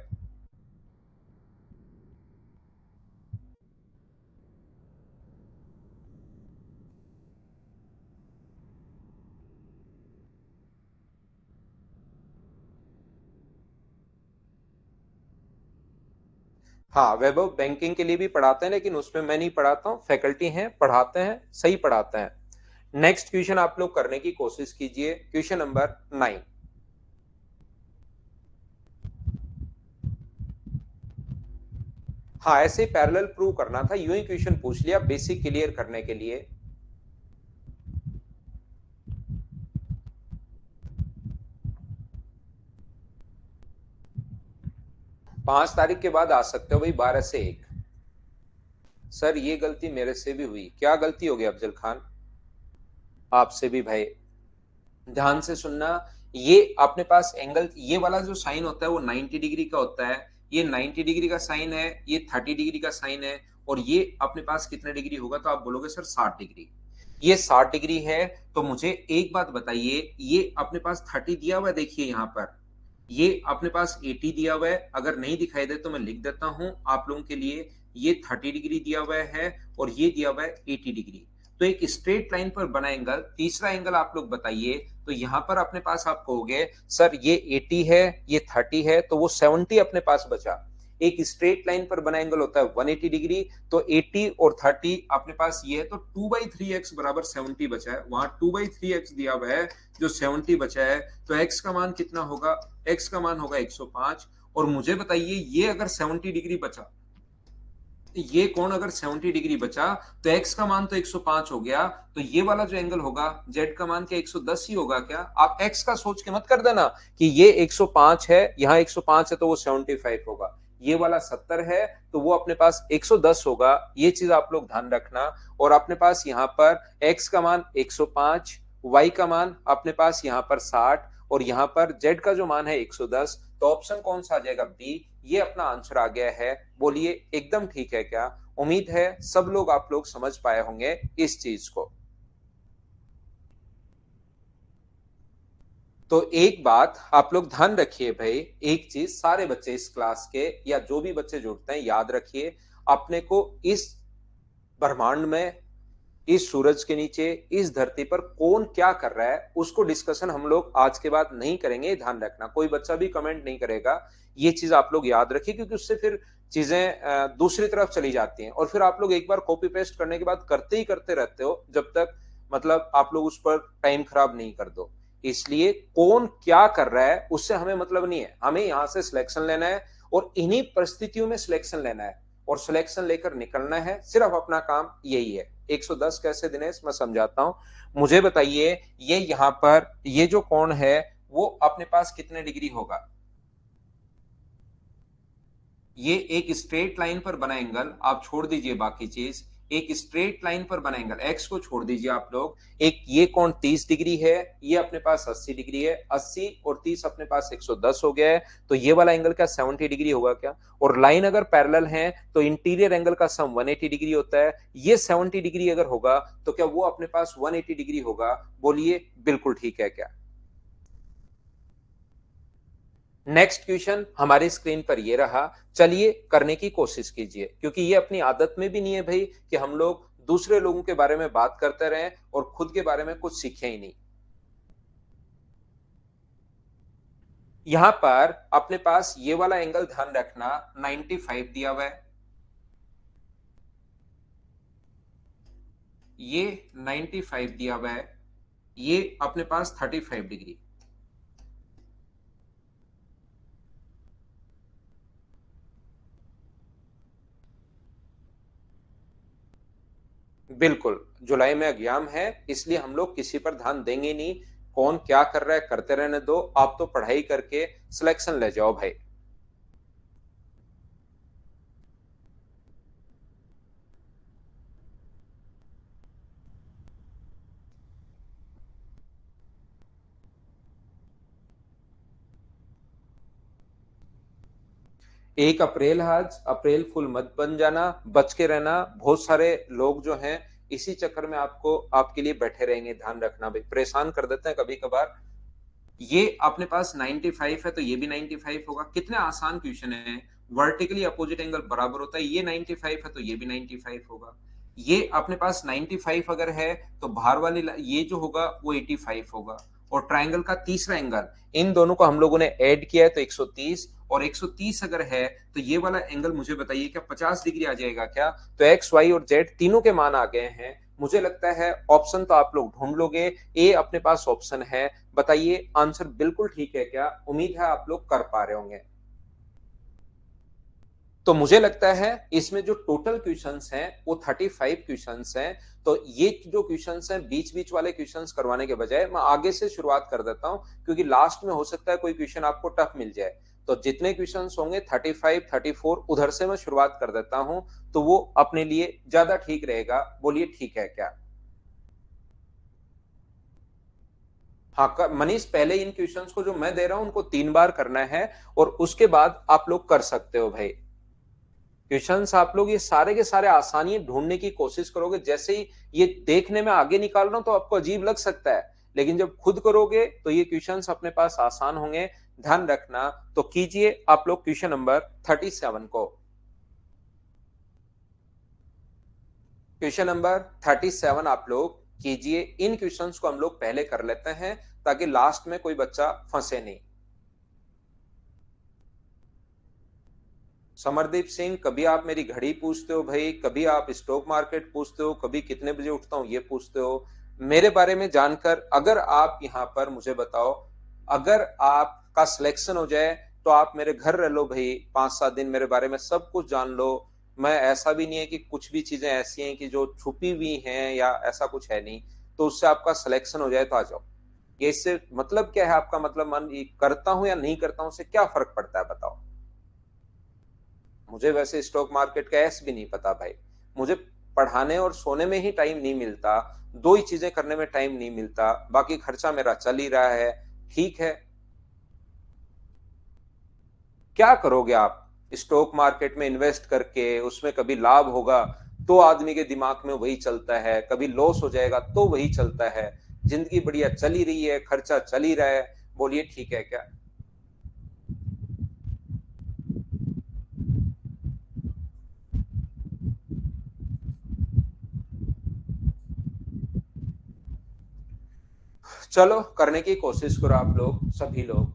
हाँ वैभव, बैंकिंग के लिए भी पढ़ाते हैं लेकिन उसमें मैं नहीं पढ़ाता हूँ, फैकल्टी हैं पढ़ाते हैं, सही पढ़ाते हैं। नेक्स्ट क्वेश्चन आप लोग करने की कोशिश कीजिए, क्वेश्चन नंबर 9। हाँ ऐसे पैरेलल प्रूव करना था, यूं ही क्वेश्चन पूछ लिया बेसिक क्लियर करने के लिए। 5 तारीख के बाद आ सकते हो भाई, 12 से 1। सर ये गलती मेरे से भी हुई, क्या गलती हो गई अफजल खान? आपसे भी भाई, ध्यान से सुनना। ये अपने पास एंगल, ये वाला जो साइन होता है वो 90 डिग्री का होता है, ये 90 डिग्री का साइन है, ये 30 डिग्री का साइन है, और ये अपने पास कितने डिग्री होगा? तो आप बोलोगे सर 60 डिग्री। ये 60 डिग्री है। तो मुझे एक बात बताइए, ये अपने पास 30 दिया हुआ है, देखिए यहाँ पर ये अपने पास 80 दिया हुआ है, अगर नहीं दिखाई दे तो मैं लिख देता हूं आप लोगों के लिए। ये 30 डिग्री दिया हुआ है और ये दिया हुआ है 80 डिग्री। तो एक स्ट्रेट लाइन पर बना एंगल, तीसरा एंगल आप लोग बताइए। तो यहां पर अपने पास आप कहोगे सर ये 80 है, ये 30 है, तो वो 70 अपने पास बचा। एक स्ट्रेट लाइन पर बना एंगल होता है 180 डिग्री। तो 80 और 30 अपने पास ये है, तो 2/3x बराबर 70 बचा है, वहां 2/3x दिया हुआ है जो 70 बचा है। तो x का मान कितना होगा? x का मान होगा 105। और मुझे बताइए ये अगर 70 डिग्री बचा, ये कोण अगर 70 डिग्री बचा, तो x का मान तो 105 हो गया, तो ये वाला जो एंगल होगा z का मान क्या 110 ही होगा क्या? आप x का सोच के मत कर देना कि ये 105 है, यहाँ 105 है तो वो 75 होगा, ये वाला 70 है तो वो अपने पास 110 होगा। ये चीज आप लोग ध्यान रखना। और अपने पास यहाँ पर x का मान 105, y का मान अपने पास यहाँ पर 60, और यहाँ पर z का जो मान है 110। तो ऑप्शन कौन सा आ जाएगा? बी। ये अपना आंसर आ गया है। बोलिए एकदम ठीक है क्या? उम्मीद है सब लोग आप लोग समझ पाए होंगे इस चीज को। तो एक बात आप लोग ध्यान रखिए भाई, एक चीज सारे बच्चे इस क्लास के या जो भी बच्चे जुड़ते हैं याद रखिए, अपने को इस ब्रह्मांड में, इस सूरज के नीचे, इस धरती पर कौन क्या कर रहा है उसको डिस्कशन हम लोग आज के बाद नहीं करेंगे, ध्यान रखना। कोई बच्चा भी कमेंट नहीं करेगा, ये चीज आप लोग याद रखिए, क्योंकि उससे फिर चीजें दूसरी तरफ चली जाती हैं और फिर आप लोग एक बार कॉपी पेस्ट करने के बाद करते ही करते रहते हो जब तक मतलब आप लोग उस पर टाइम खराब नहीं कर दो। इसलिए कौन क्या कर रहा है उससे हमें मतलब नहीं है, हमें यहां से सिलेक्शन लेना है और इन्हीं परिस्थितियों में सिलेक्शन लेना है और सिलेक्शन लेकर निकलना है, सिर्फ अपना काम यही है। 110 कैसे दिनेश, मैं समझाता हूं। मुझे बताइए ये यहां पर ये जो कोण है वो अपने पास कितने डिग्री होगा? ये एक स्ट्रेट लाइन पर बना एंगल, आप छोड़ दीजिए बाकी चीज, एक स्ट्रेट लाइन पर बना एंगल, एक्स को छोड़ दीजिए आप लोग। एक ये कोण 30 डिग्री है, ये अपने पास 80 डिग्री है, 80 और 30 अपने पास 110 हो गया है। तो ये वाला एंगल क्या 70 डिग्री होगा क्या? और लाइन अगर पैरेलल है तो इंटीरियर एंगल का सम 180 डिग्री होता है, ये 70 डिग्री अगर होगा तो क्या वो अपने पास 180 डिग्री होगा? बोलिए बिल्कुल ठीक है क्या? नेक्स्ट क्वेश्चन हमारी स्क्रीन पर ये रहा, चलिए करने की कोशिश कीजिए, क्योंकि ये अपनी आदत में भी नहीं है भाई कि हम लोग दूसरे लोगों के बारे में बात करते रहें और खुद के बारे में कुछ सीखे ही नहीं। यहां पर अपने पास ये वाला एंगल ध्यान रखना 95 दिया हुआ है, ये 95 दिया हुआ है, ये अपने पास 35 डिग्री। बिल्कुल, जुलाई में एग्जाम है इसलिए हम लोग किसी पर ध्यान देंगे नहीं, कौन क्या कर रहा है करते रहने दो, आप तो पढ़ाई करके सिलेक्शन ले जाओ भाई। एक अप्रैल है आज, अप्रैल फुल मत बन जाना, बच के रहना। बहुत सारे लोग जो हैं इसी चक्कर में आपको आपके लिए बैठे रहेंगे, ध्यान रखना भाई, परेशान कर देते हैं कभी कभार। ये अपने पास 95 है तो ये भी 95 होगा, कितने आसान क्वेश्चन है। वर्टिकली अपोजिट एंगल बराबर होता है, ये 95 है तो ये भी 95 होगा। ये अपने पास 95 अगर है तो बाहर वाली ये जो होगा वो 85 होगा। और ट्राइंगल का तीसरा एंगल, इन दोनों को हम लोगों ने ऐड किया है तो 130, और 130 अगर है तो ये वाला एंगल मुझे बताइए क्या 50 डिग्री आ जाएगा क्या? तो एक्स वाई और जेड तीनों के मान आ गए हैं। मुझे लगता है ऑप्शन तो आप लोग ढूंढ लोगे, ए अपने पास ऑप्शन है। बताइए आंसर बिल्कुल ठीक है क्या? उम्मीद है आप लोग कर पा रहे होंगे। तो मुझे लगता है इसमें जो टोटल क्वेश्चंस हैं वो 35 क्वेश्चंस हैं। तो ये जो क्वेश्चंस हैं बीच बीच वाले क्वेश्चंस करवाने के बजाय मैं आगे से शुरुआत कर देता हूं, क्योंकि लास्ट में हो सकता है कोई क्वेश्चन आपको टफ मिल जाए। तो जितने क्वेश्चंस होंगे 35 34 उधर से मैं शुरुआत कर देता हूं, तो वो अपने लिए ज्यादा ठीक रहेगा। बोलिए ठीक है क्या? हाँ मनीष, पहले इन क्वेश्चंस को जो मैं दे रहा हूं उनको 3 बार करना है, और उसके बाद आप लोग कर सकते हो भाई। क्वेश्चंस आप लोग ये सारे के सारे आसानी ढूंढने की कोशिश करोगे। जैसे ही ये देखने में आगे निकाल रहा हूं तो आपको अजीब लग सकता है, लेकिन जब खुद करोगे तो ये क्वेश्चंस अपने पास आसान होंगे। ध्यान रखना। तो कीजिए आप लोग क्वेश्चन नंबर 37 को। क्वेश्चन नंबर 37 आप लोग कीजिए। इन क्वेश्चंस को हम लोग पहले कर लेते हैं ताकि लास्ट में कोई बच्चा फंसे नहीं। समरदीप सिंह, कभी आप मेरी घड़ी पूछते हो भाई, कभी आप स्टॉक मार्केट पूछते हो, कभी कितने बजे उठता हूं ये पूछते हो। मेरे बारे में जानकर अगर आप यहाँ पर मुझे बताओ, अगर आपका सिलेक्शन हो जाए तो आप मेरे घर रह लो भाई, 5 7 दिन मेरे बारे में सब कुछ जान लो। मैं ऐसा भी नहीं है कि कुछ भी चीजें ऐसी हैं कि जो छुपी हुई हैं, या ऐसा कुछ है नहीं। तो उससे आपका सिलेक्शन हो जाए तो आ जाओ। ये इससे मतलब क्या है आपका? मतलब मन करता हूं या नहीं करता हूं, उससे क्या फर्क पड़ता है बताओ? मुझे वैसे स्टॉक मार्केट का ऐस भी नहीं पता भाई। मुझे पढ़ाने और सोने में ही टाइम नहीं मिलता, दो ही चीजें करने में टाइम नहीं मिलता, बाकी खर्चा मेरा चल ही रहा है। ठीक है, क्या करोगे आप स्टॉक मार्केट में इन्वेस्ट करके? उसमें कभी लाभ होगा तो आदमी के दिमाग में वही चलता है, कभी लॉस हो जाएगा तो वही चलता है। जिंदगी बढ़िया चल ही रही है, खर्चा चल ही रहा है। बोलिए ठीक है क्या? चलो करने की कोशिश करो आप लोग, सभी लोग।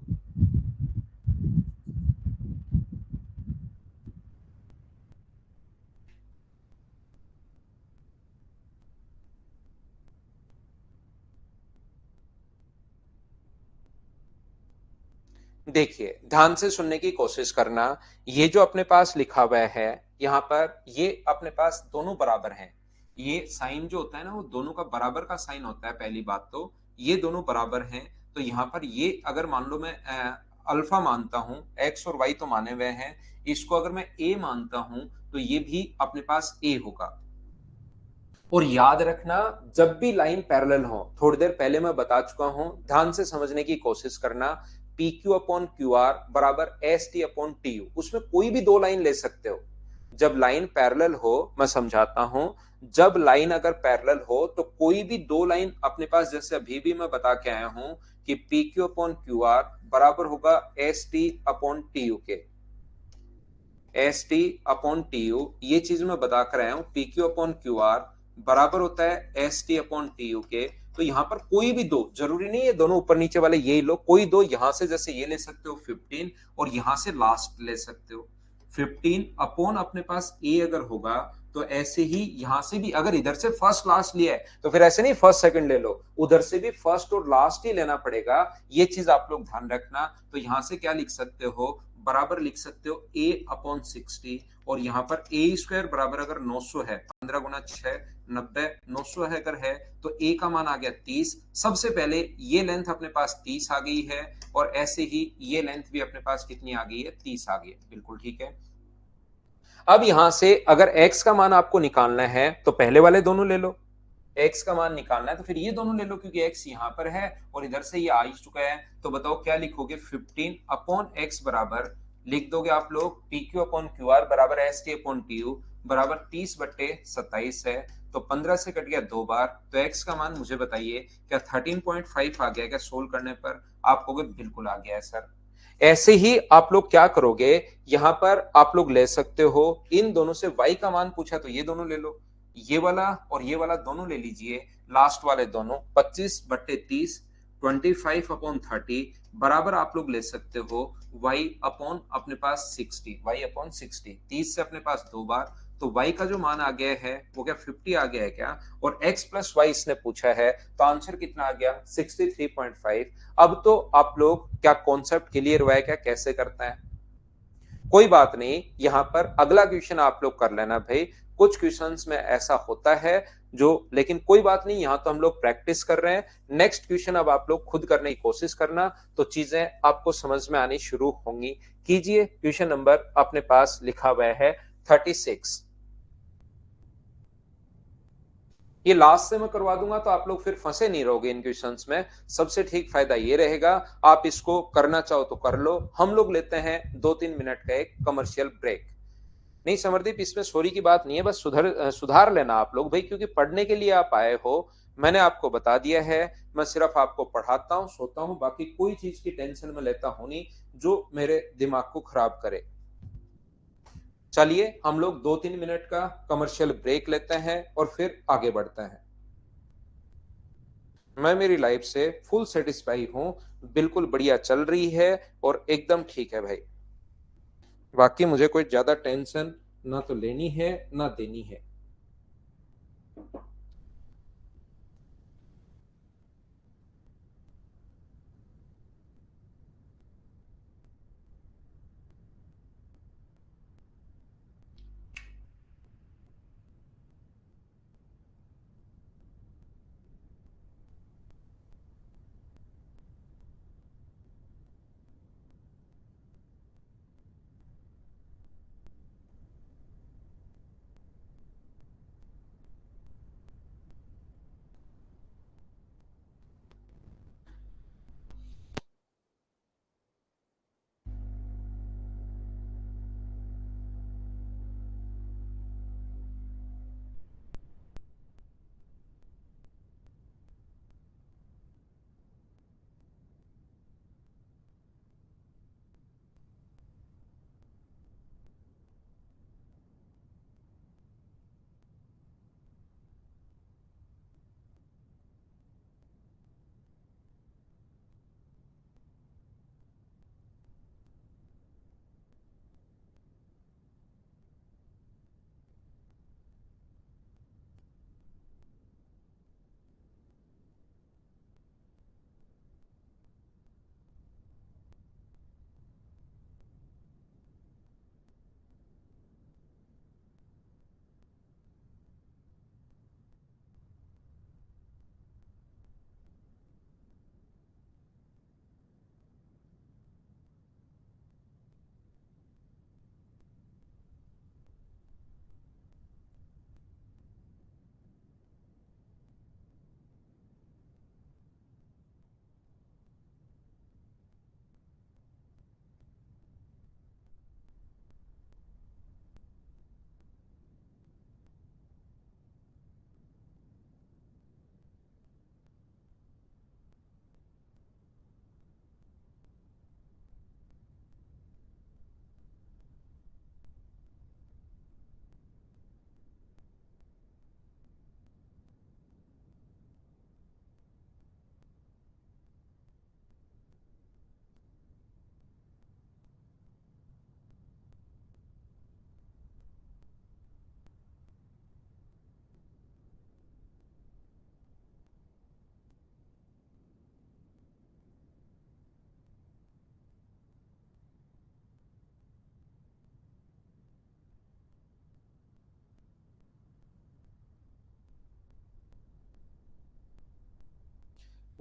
देखिए ध्यान से सुनने की कोशिश करना। ये जो अपने पास लिखा हुआ है यहाँ पर, ये अपने पास दोनों बराबर हैं। ये साइन जो होता है ना वो दोनों का बराबर का साइन होता है। पहली बात तो ये दोनों बराबर हैं। तो यहाँ पर ये अगर मान लो मैं अल्फा मानता हूँ, एक्स और वाई तो माने हुए हैं, इसको अगर मैं ए मानता हूं तो ये भी अपने पास ए होगा। और याद रखना, जब भी लाइन पैरेलल हो, थोड़ी देर पहले मैं बता चुका हूं, ध्यान से समझने की कोशिश करना। P Q upon Q R बराबर S T upon T U, उसमें कोई भी दो लाइन ले सकते हो। जब लाइन पैरेलल हो, मैं समझाता हूं, जब लाइन अगर पैरेलल हो तो कोई भी दो लाइन अपने पास, जैसे अभी भी मैं बता के आया हूं कि P Q upon Q R बराबर होगा S T upon T U के। S T upon T U, ये चीज मैं बता कर आया हूं, P Q upon Q R बराबर होता है S T upon T U के। तो यहां पर कोई भी दो, जरूरी नहीं है दोनों ऊपर नीचे वाले यही लो, कोई दो यहां से, जैसे ये ले सकते हो 15, और यहां से लास्ट ले सकते हो 15 अपॉन अपने पास ए अगर होगा, तो ऐसे ही यहां से भी अगर इधर से फर्स्ट लास्ट लिया है तो फिर ऐसे नहीं फर्स्ट सेकंड ले लो, उधर से भी फर्स्ट और लास्ट ही लेना पड़ेगा। ये चीज आप लोग ध्यान रखना। तो यहां से क्या लिख सकते हो, बराबर लिख सकते हो a/60, और यहाँ पर ए स्क्वायर बराबर अगर 900 है, 15 गुना 6 90, 900 है अगर है तो a का मान आ गया 30। सबसे पहले ये लेंथ अपने पास 30 आ गई है, और ऐसे ही ये लेंथ भी अपने पास कितनी आ गई है, 30 आ गई है। बिल्कुल ठीक है। अब यहां से अगर x का मान आपको निकालना है तो पहले वाले दोनों ले लो, x का मान निकालना है तो फिर ये दोनों ले लो, क्योंकि x यहां पर है और इधर से ये आ ही चुका है। तो बताओ क्या लिखोगे, 15/x बराबर लिख दोगे आप लोग PQ/QR बराबर ST/TU बराबर 30/27 है। तो 15 से कट गया 2 बार, तो x का मान मुझे बताइए क्या 13.5 आ गया क्या सोल्व करने पर? आप कहोगे बिल्कुल आ गया है सर। ऐसे ही आप लोग क्या करोगे, यहां पर आप लोग ले सकते हो इन दोनों से y का मान पूछा तो ये दोनों ले लो, ये वाला और ये वाला दोनों ले लीजिए, लास्ट वाले दोनों 25/30 25/30 बराबर आप लोग ले सकते हो y अपॉन अपने पास 60, y/60, 30 से अपने पास 2 बार, तो y का जो मान आ गया है वो क्या 50 आ गया है क्या, और x प्लस y इसने पूछा है तो आंसर कितना आ गया 63.5। अब तो आप लोग क्या कॉन्सेप्ट क्लियर हुआ है क्या कैसे करता है? कोई बात नहीं, यहां पर अगला क्वेश्चन आप लोग कर लेना भाई। कुछ क्वेश्चंस में ऐसा होता है जो, लेकिन कोई बात नहीं, यहां तो हम लोग प्रैक्टिस कर रहे हैं। नेक्स्ट क्वेश्चन अब आप लोग खुद करने की कोशिश करना, तो चीजें आपको समझ में आनी शुरू होंगी। कीजिए, क्वेश्चन नंबर अपने पास लिखा हुआ है 36। ये लास्ट से मैं करवा दूंगा तो आप लोग फिर फंसे नहीं रहोगे इन क्वेश्चंस में। सबसे ठीक फायदा ये रहेगा, आप इसको करना चाहो तो कर लो। हम लोग लेते हैं 2-3 मिनट का एक कमर्शियल ब्रेक। नहीं समरदीप, इसमें सॉरी की बात नहीं है, बस सुधार लेना आप लोग भाई, क्योंकि पढ़ने के लिए आप आए हो। मैंने आपको बता दिया है, मैं सिर्फ आपको पढ़ाता हूँ, सोता हूँ, बाकी कोई चीज की टेंशन में लेता हूं नहीं जो मेरे दिमाग को खराब करे। चलिए हम लोग 2-3 मिनट का कमर्शियल ब्रेक लेते हैं और फिर आगे बढ़ते हैं। मैं मेरी लाइफ से फुल सेटिस्फाई हूँ, बिल्कुल बढ़िया चल रही है और एकदम ठीक है भाई। बाकी मुझे कोई ज्यादा टेंशन ना तो लेनी है ना देनी है।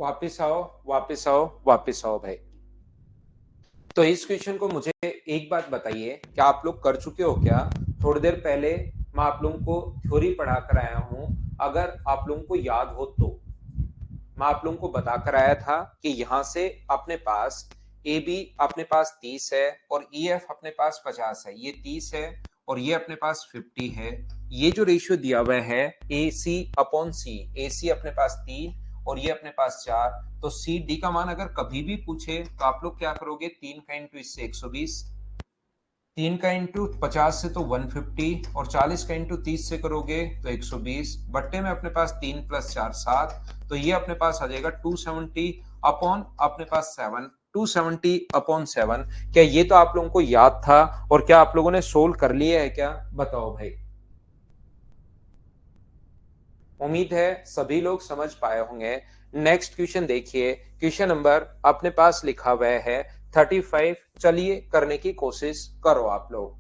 वापिस आओ, वापिस आओ, वापिस आओ भाई। तो इस क्वेश्चन को मुझे एक बात बताइए, क्या आप लोग कर चुके हो क्या? थोड़ी देर पहले मैं आप लोगों को थ्योरी पढ़ा कर आया हूं, अगर आप लोगों को याद हो तो। मैं आप लोगों को बताकर आया था कि यहां से अपने पास ए बी अपने पास 30 है और ई एफ अपने पास 50 है, ये 30 है और ये अपने पास 50 है। ये जो रेशियो दिया हुआ है ए सी अपॉन सी, ए सी अपने पास 3 और ये अपने पास 4, तो सी डी का मान अगर कभी भी पूछे तो आप लोग क्या करोगे, 3 का इंटू इससे 120, 3 का इंटू 50 से तो 150 और 40 का इंटू 30 से करोगे तो 120, बट्टे में अपने पास 3 प्लस 4 7, तो ये अपने पास आ जाएगा 270 अपॉन अपने पास 7, 270 अपॉन 7। क्या ये तो आप लोगों को याद था और क्या आप लोगों ने सोल्व कर लिया है क्या? बताओ भाई। उम्मीद है सभी लोग समझ पाए होंगे। नेक्स्ट क्वेश्चन देखिए, क्वेश्चन नंबर अपने पास लिखा हुआ है 35। चलिए करने की कोशिश करो आप लोग।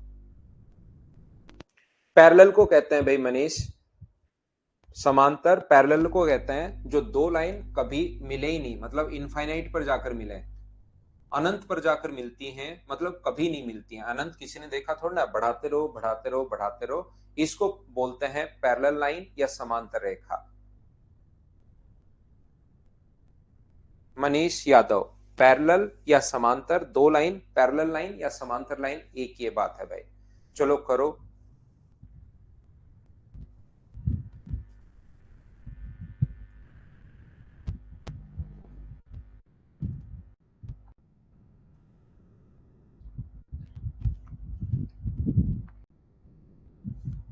पैरेलल को कहते हैं भाई मनीष, समांतर पैरेलल को कहते हैं जो दो लाइन कभी मिले ही नहीं, मतलब इनफाइनाइट पर जाकर मिले, अनंत पर जाकर मिलती हैं, मतलब कभी नहीं मिलती हैं। अनंत किसी ने देखा थोड़ा ना, बढ़ाते रहो बढ़ाते रहो बढ़ाते रहो, इसको बोलते हैं पैरेलल लाइन या समांतर रेखा। मनीष यादव, पैरेलल या समांतर, दो लाइन पैरेलल लाइन या समांतर लाइन, एक ये बात है भाई। चलो करो।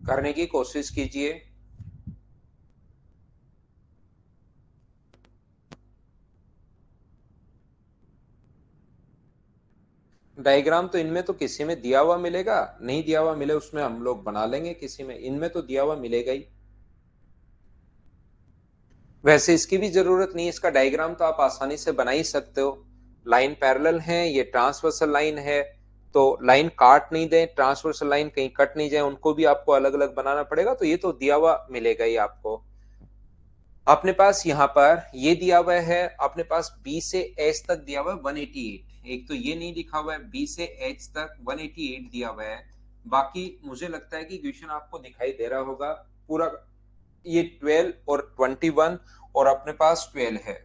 करने की कोशिश कीजिए। डायग्राम तो इनमें तो किसी में दिया हुआ मिलेगा, नहीं दिया हुआ मिले उसमें हम लोग बना लेंगे किसी में, इनमें तो दिया हुआ मिलेगा ही। वैसे इसकी भी जरूरत नहीं है, इसका डायग्राम तो आप आसानी से बना ही सकते हो। लाइन पैरेलल है, ये ट्रांसवर्सल लाइन है, तो लाइन काट नहीं दे, ट्रांसवर्सल लाइन कहीं कट नहीं जाए, उनको भी आपको अलग अलग बनाना पड़ेगा, तो ये तो दिया हुआ मिलेगा ही आपको। अपने पास यहाँ पर ये दिया हुआ है, अपने पास बी से एच तक दिया हुआ है 188, एक तो ये नहीं लिखा हुआ है बी से एच तक 188 दिया हुआ है। बाकी मुझे लगता है कि क्वेश्चन आपको दिखाई दे रहा होगा पूरा। ये 12 और 21 और अपने पास 12 है,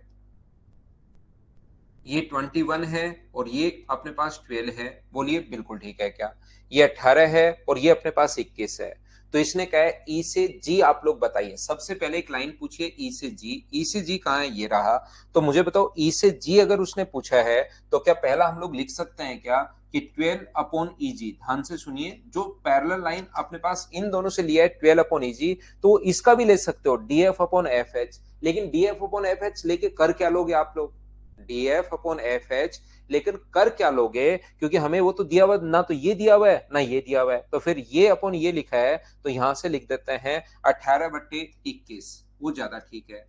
ये 21 है और ये अपने पास 12 है। बोलिए बिल्कुल ठीक है क्या? ये 18 है और ये अपने पास 21 है। तो इसने कहा है ई से जी आप लोग बताइए। सबसे पहले एक लाइन पूछिए ई से जी, ई से जी कहाँ है, ये रहा। तो मुझे बताओ ई से जी अगर उसने पूछा है तो क्या पहला हम लोग लिख सकते हैं क्या कि 12 अपॉन ई जी? ध्यान से सुनिए, जो पैरेलल लाइन अपने पास इन दोनों से लिया है 12 अपॉन ई जी, तो इसका भी ले सकते हो D F upon F H. लेकिन D F upon F H लेके कर क्या लोगे आप लोग? D F upon F H, लेकिन कर क्या लोगे? क्योंकि हमें वो तो दिया हुआ ना, तो ये दिया हुआ है ना ये दिया हुआ है, तो फिर ये अपॉन ये लिखा है, तो यहां से लिख देते हैं 18/21, वो ज्यादा ठीक है।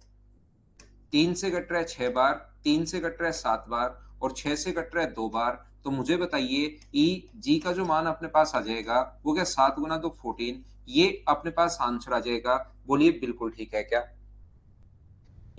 3 से कट रहा है 6 बार, 3 से कट रहा है 7 बार और 6 से कट रहा है 2 बार। तो मुझे बताइए ई जी का जो मान अपने पास आ जाएगा वो क्या, 7 × 2 14, ये अपने पास आंसर आ जाएगा। बोलिए बिल्कुल ठीक है क्या?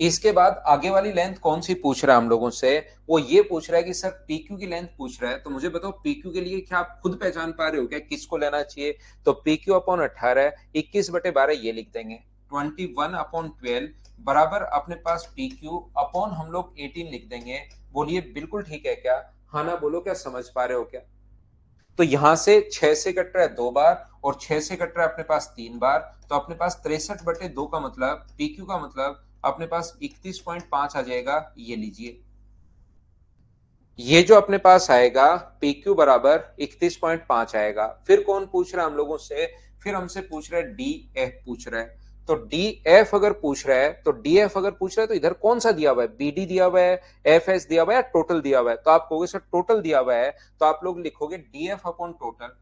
इसके बाद आगे वाली लेंथ कौन सी पूछ रहा है हम लोगों से? वो ये पूछ रहा है कि सर पीक्यू की लेंथ पूछ रहा है। तो मुझे बताओ पीक्यू के लिए क्या आप खुद पहचान पा रहे हो क्या किसको लेना चाहिए? तो पीक्यू अपॉन 18, 21/12 ये लिख देंगे, 21/12 बराबर अपने पास पीक्यू अपॉन हम लोग 18 लिख देंगे। बोलिए बिल्कुल ठीक है क्या? हाँ ना बोलो, क्या समझ पा रहे हो क्या? तो यहां से 6 से कट रहा है 2 बार और 6 से कट रहा है अपने पास 3 बार, तो अपने पास 63/2 का मतलब पीक्यू का मतलब अपने पास 31.5 आ जाएगा। ये लीजिए, ये जो अपने पास आएगा PQ बराबर 31.5 आएगा। फिर कौन पूछ रहा है हम लोगों से? फिर हमसे पूछ रहा है DF पूछ रहा है। तो DF अगर पूछ रहा है, तो DF अगर पूछ रहा है तो इधर कौन सा दिया हुआ है? BD दिया हुआ है, FS दिया हुआ है, टोटल दिया हुआ है? तो आप कहोगे सर टोटल दिया हुआ है, तो आप लोग लिखोगे DF upon total,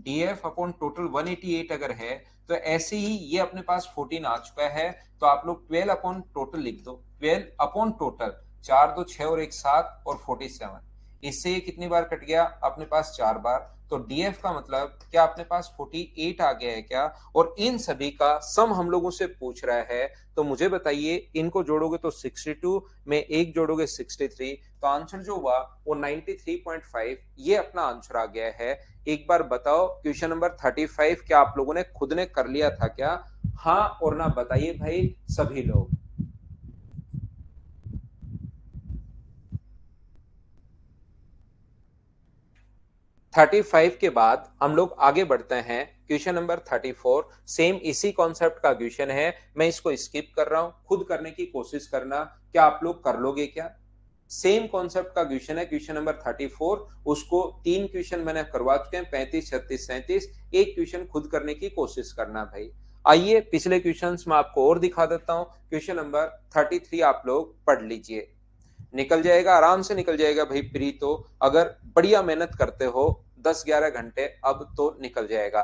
DF upon total 188 अगर है, तो ऐसे ही ये अपने पास 14 आ चुका है, तो आप लोग 12 अपॉन टोटल लिख दो, 12 अपॉन टोटल, 4 2 6 और 1 7 और 47। इससे ये कितनी बार कट गया अपने पास? 4 बार। तो डीएफ का मतलब क्या अपने पास 48 आ गया है क्या, और इन सभी का सम हम लोगों से पूछ रहा है। तो मुझे बताइए, इनको जोड़ोगे तो 62 में एक जोड़ोगे 63, तो आंसर जो हुआ वो 93.5, ये अपना आंसर आ गया है। एक बार बताओ क्वेश्चन नंबर 35 क्या आप लोगों ने खुद ने कर लिया था क्या? हाँ और ना बताइए भाई सभी लोग। 35 के बाद हम लोग आगे बढ़ते हैं क्वेश्चन नंबर 34। सेम इसी कॉन्सेप्ट का क्वेश्चन है, मैं इसको स्किप कर रहा हूं, खुद करने की कोशिश करना, क्या आप लोग कर लोगे क्या? सेम कॉन्सेप्ट का क्वेश्चन है क्वेश्चन नंबर 34, उसको तीन क्वेश्चन मैंने करवा चुके हैं, 35, 36, 37। एक क्वेश्चन खुद करने की कोशिश करना भाई। आइए पिछले क्वेश्चंस में आपको और दिखा देता हूं। क्वेश्चन नंबर 33 आप लोग पढ़ लीजिए, निकल जाएगा, आराम से निकल जाएगा भाई प्री, तो अगर बढ़िया मेहनत करते हो 10-11 घंटे अब तो निकल जाएगा।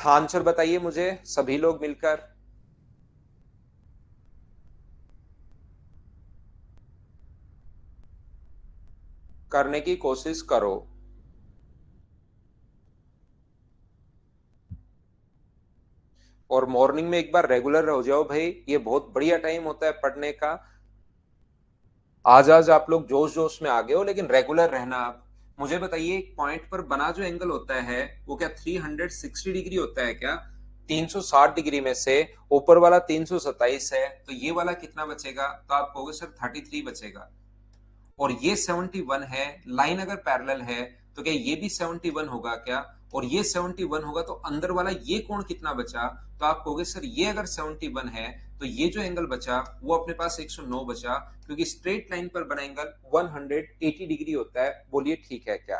आंसर बताइए मुझे सभी लोग मिलकर, करने की कोशिश करो। और मॉर्निंग में एक बार रेगुलर हो जाओ भाई, ये बहुत बढ़िया टाइम होता है पढ़ने का। आज आज आप लोग जोश जोश में आ गए हो, लेकिन रेगुलर रहना आप। मुझे बताइए, एक पॉइंट पर बना जो एंगल होता है वो क्या 360 डिग्री होता है क्या? 360 डिग्री में से ऊपर वाला 327 है, तो ये वाला कितना बचेगा? तो आप कहोगे सर 33 बचेगा। और ये 71 है, लाइन अगर पैरेलल है तो क्या ये भी 71 होगा क्या? और ये 71 होगा तो अंदर वाला ये कोण कितना बचा? तो आप कहोगे सर ये अगर 71 है तो ये जो एंगल बचा वो अपने पास 109 बचा, क्योंकि स्ट्रेट लाइन पर बना एंगल 180 डिग्री होता है। बोलिए ठीक है क्या?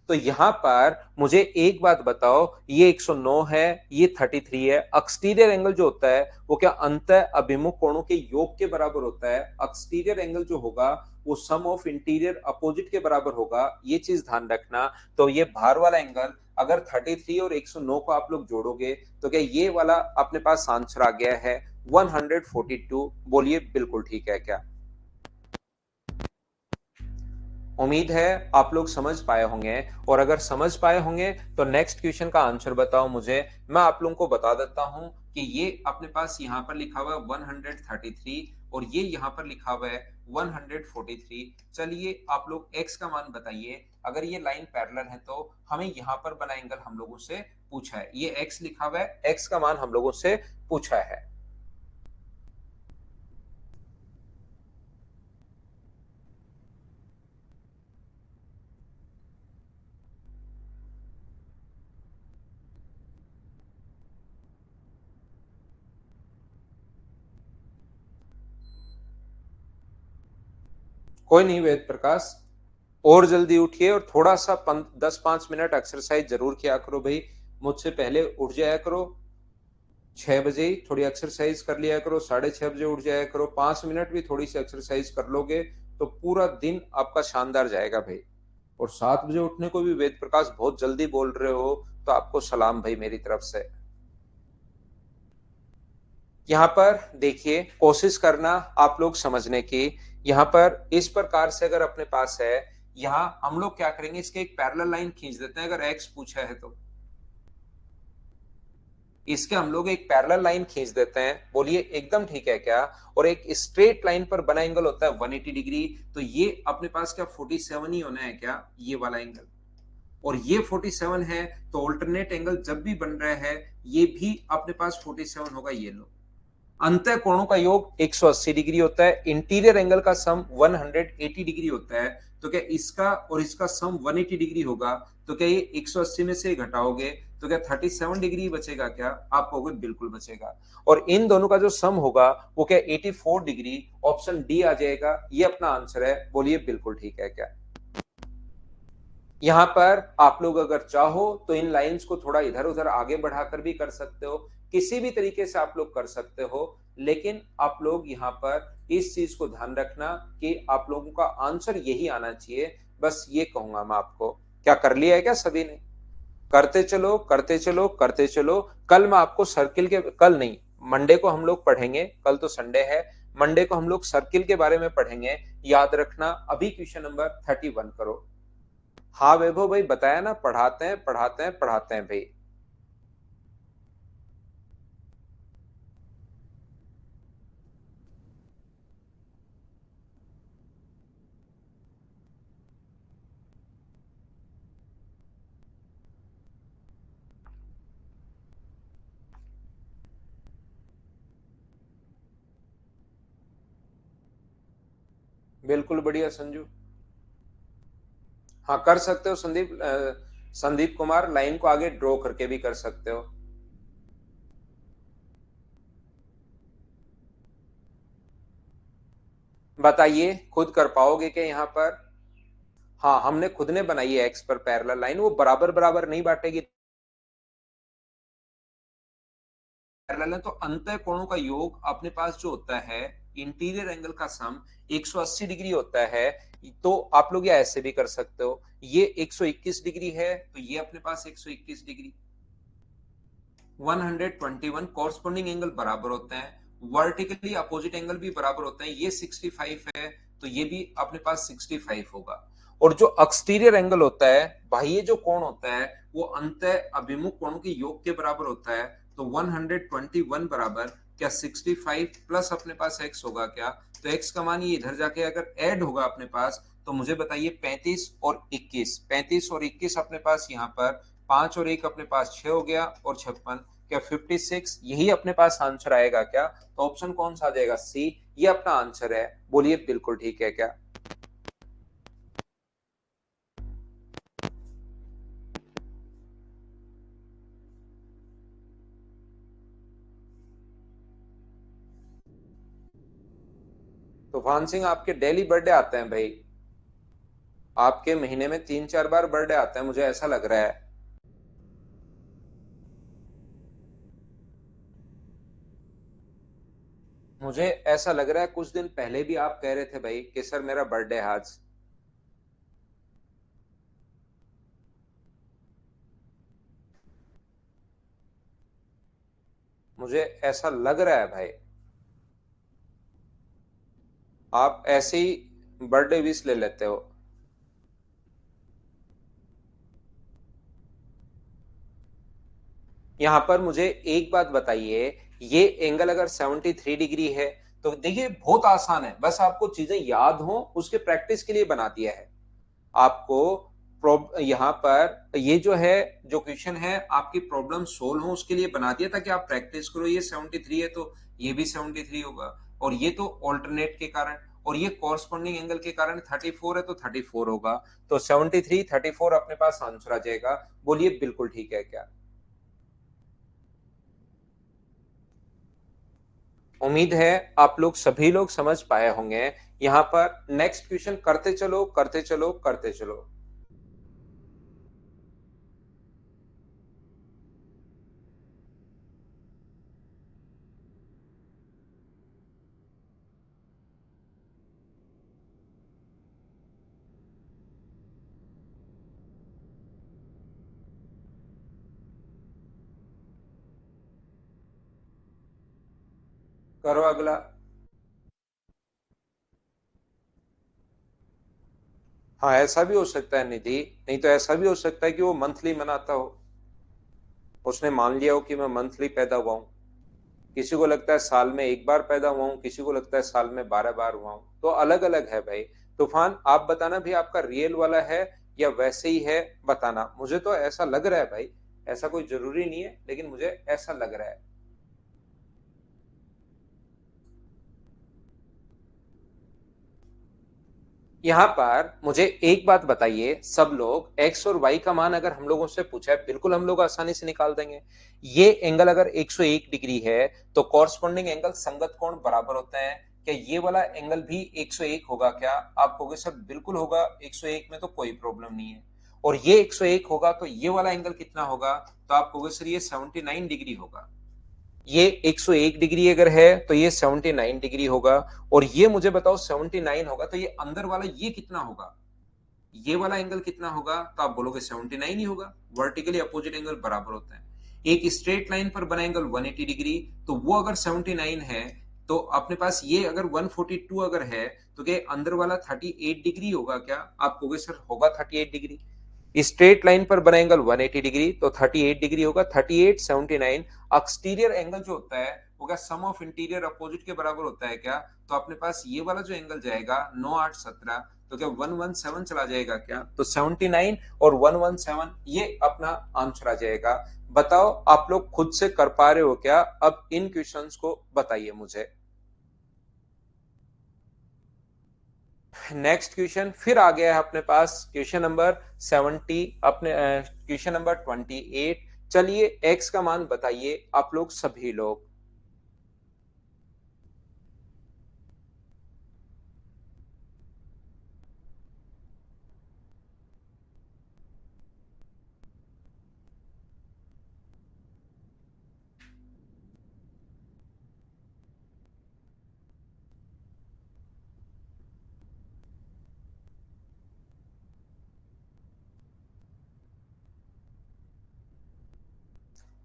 तो यहां पर मुझे एक बात बताओ, ये 109 है, ये 33 है, एक्सटीरियर एंगल जो होता है वो क्या अंत अभिमुख कोणों के योग के बराबर होता है? एक्सटीरियर एंगल जो होगा वो सम ऑफ इंटीरियर अपोजिट के बराबर होगा, ये चीज ध्यान रखना। तो ये बाहर वाला एंगल अगर 33 और 109 को आप लोग जोड़ोगे तो क्या ये वाला अपने पास आंसर आ गया है 142। बोलिए बिल्कुल ठीक है क्या? उम्मीद है आप लोग समझ पाए होंगे, और अगर समझ पाए होंगे तो नेक्स्ट क्वेश्चन का आंसर बताओ मुझे। मैं आप लोगों को बता देता हूं कि ये अपने पास यहां पर लिखा हुआ है 133 और ये यहां पर लिखा हुआ है 143। चलिए आप लोग x का मान बताइए। अगर ये लाइन पैरेलल है तो हमें यहां पर बना एंगल हम लोगों से पूछा है, ये x लिखा हुआ है, x का मान हम लोगों से पूछा है। कोई नहीं वेद प्रकाश, और जल्दी उठिए और थोड़ा सा 10-5 मिनट एक्सरसाइज जरूर किया करो भाई। मुझसे पहले उठ जाया करो, 6 बजे ही थोड़ी एक्सरसाइज कर लिया करो, 6:30 बजे उठ जाया करो, 5 मिनट भी थोड़ी सी एक्सरसाइज कर लोगे तो पूरा दिन आपका शानदार जाएगा भाई। और 7 बजे उठने को भी वेद प्रकाश बहुत जल्दी बोल रहे हो, तो आपको सलाम भाई मेरी तरफ से। यहाँ पर देखिए, कोशिश करना आप लोग समझने की। यहाँ पर इस प्रकार से अगर अपने पास है, यहाँ हम लोग क्या करेंगे, इसके एक पैरेलल लाइन खींच देते हैं अगर एक्स पूछा है तो। इसके हम लोग एक पैरेलल लाइन खींच देते हैं, बोलिए एकदम ठीक है क्या? और एक स्ट्रेट लाइन पर बना एंगल होता है 180 डिग्री, तो ये अपने पास क्या 47 ही होना है क्या, ये वाला एंगल? और ये 47 है, तो ऑल्टरनेट एंगल जब भी बन रहा है ये भी अपने पास 47 होगा। ये लो, अंतः कोणों का योग 180 डिग्री होता है, इंटीरियर एंगल का सम 180 डिग्री होता है। तो क्या इसका और इसका सम 180 डिग्री होगा? तो क्या ये 180 में से घटाओगे तो क्या 37 डिग्री बचेगा क्या? आप कहोगे बिल्कुल बचेगा। और इन दोनों का जो सम होगा वो क्या 84 डिग्री, ऑप्शन डी आ जाएगा, ये अपना आंसर है। बोलिए बिल्कुल ठीक है क्या? यहाँ पर आप लोग अगर चाहो तो इन लाइंस को थोड़ा इधर उधर आगे बढ़ाकर भी कर सकते हो, किसी भी तरीके से आप लोग कर सकते हो, लेकिन आप लोग यहाँ पर इस चीज को ध्यान रखना कि आप लोगों का आंसर यही आना चाहिए। बस ये कहूंगा मैं आपको। क्या कर लिया है क्या सभी ने? करते चलो करते चलो करते चलो। कल मैं आपको सर्किल के, कल नहीं, मंडे को हम लोग पढ़ेंगे, कल तो संडे है। मंडे को हम लोग सर्किल के बारे में पढ़ेंगे। याद रखना, अभी क्वेश्चन नंबर 31 करो। हाँ वैभव भाई, बताया ना, पढ़ाते हैं पढ़ाते हैं पढ़ाते हैं भाई। बिल्कुल बढ़िया संजू। हाँ कर सकते हो संदीप, संदीप कुमार, लाइन को आगे ड्रॉ करके भी कर सकते हो। बताइए, खुद कर पाओगे क्या यहाँ पर? हाँ हमने खुद ने बनाई है एक्स पर पैरेलल लाइन, वो बराबर बराबर नहीं बांटेगी पैरेलल है, तो अंतः कोणों का योग अपने पास जो होता है, इंटीरियर एंगल का सम 180 डिग्री होता है। तो आप लोग ये ऐसे भी कर सकते हो, ये 121 डिग्री है तो ये अपने पास 121 डिग्री, 121 कॉरस्पॉन्डिंग एंगल बराबर होते हैं, वर्टिकली अपोजिट एंगल भी बराबर होते हैं। ये 65 है तो ये भी अपने पास 65 होगा। और जो एक्सटीरियर एंगल होता है, बाह्य जो कोण होता है, वो अंतः अभिमुख कोणों के योग के बराबर होता है। तो 121 बराबर क्या 65 प्लस अपने पास x होगा क्या? तो x का मान ये इधर जाके अगर ऐड होगा अपने पास, तो मुझे बताइए 35 और 21, 35 और 21 अपने पास यहाँ पर 5 और 1 अपने पास 6 हो गया, और 56, क्या 56 यही अपने पास आंसर आएगा क्या? तो ऑप्शन कौन सा आ जाएगा? सी, ये अपना आंसर है। बोलिए बिल्कुल ठीक है क्या? तूफान सिंह, आपके डेली बर्थडे आते हैं भाई, आपके महीने में 3-4 बार बर्थडे आते हैं, मुझे ऐसा लग रहा है। मुझे ऐसा लग रहा है कुछ दिन पहले भी आप कह रहे थे भाई कि सर मेरा बर्थडे है आज। मुझे ऐसा लग रहा है भाई, आप ऐसे ही बर्थडे विश ले लेते हो। यहाँ पर मुझे एक बात बताइए, ये एंगल अगर 73 डिग्री है, तो देखिए बहुत आसान है, बस आपको चीजें याद हो उसके प्रैक्टिस के लिए बना दिया है आपको। यहाँ पर ये जो है, जो क्वेश्चन है आपकी प्रॉब्लम सोल्व हो उसके लिए बना दिया ताकि आप प्रैक्टिस करो। ये 73 है तो ये भी 73 होगा, और ये तो ऑल्टरनेट के कारण, और ये कॉरस्पॉन्डिंग एंगल के कारण 34 है तो 34 होगा। तो 73 34 अपने पास आंसर आ जाएगा। बोलिए बिल्कुल ठीक है क्या? उम्मीद है आप लोग सभी लोग समझ पाए होंगे। यहाँ पर नेक्स्ट क्वेश्चन करते चलो करते चलो करते चलो। करो अगला। हाँ ऐसा भी हो सकता है निधि, नहीं तो ऐसा भी हो सकता है कि वो मंथली मनाता हो, उसने मान लिया हो कि मैं मंथली पैदा हुआ हूँ। किसी को लगता है साल में एक बार पैदा हुआ हूँ, किसी को लगता है साल में 12 बार हुआ हूँ, तो अलग अलग है भाई। तूफान, आप बताना भी आपका रियल वाला है या वैसे ही है, बताना। मुझे तो ऐसा लग रहा है भाई, ऐसा कोई जरूरी नहीं है लेकिन मुझे ऐसा लग रहा है। यहाँ पर मुझे एक बात बताइए, सब लोग एक्स और वाई का मान अगर हम लोगों से पूछा है, बिल्कुल हम लोग आसानी से निकाल देंगे। ये एंगल अगर 101 डिग्री है तो कॉरस्पॉन्डिंग एंगल संगत कोण बराबर होते हैं। क्या ये वाला एंगल भी 101 होगा क्या? आप कहोगे सर बिल्कुल होगा, 101 में तो कोई प्रॉब्लम नहीं है। और ये 101 होगा तो ये वाला एंगल कितना होगा? तो आप कहोगे सर ये 79 डिग्री होगा। ये 101 डिग्री अगर है तो ये 79 डिग्री होगा। और ये मुझे बताओ 79 होगा तो ये अंदर वाला ये कितना होगा? ये वाला एंगल कितना होगा? तो आप बोलोगे 79 ही होगा। वर्टिकली अपोजिट एंगल बराबर होता है। एक स्ट्रेट लाइन पर बना एंगल 180 डिग्री, तो वो अगर 79 है, तो अपने पास ये अगर 142 अगर है तो क्या अंदर वाला 38 डिग्री होगा क्या? आप कहोगे सर होगा 38 डिग्री। स्ट्रेट लाइन पर बना एंगल 180 डिग्री तो 38 डिग्री होगा। 38 79 एक्सटीरियर एंगल जो होता है वो क्या सम ऑफ इंटीरियर अपोजिट के बराबर होता है क्या? तो अपने पास ये वाला जो एंगल जाएगा 9 8 17 तो क्या 117 चला जाएगा क्या? तो 79 और 117 ये अपना आंसर आ जाएगा। बताओ आप लोग खुद से कर पा रहे हो क्या? अब इन क्वेश्चंस को बताइए मुझे। नेक्स्ट क्वेश्चन फिर आ गया है अपने पास क्वेश्चन नंबर 70 अपने क्वेश्चन नंबर 28। चलिए एक्स का मान बताइए आप लोग सभी लोग।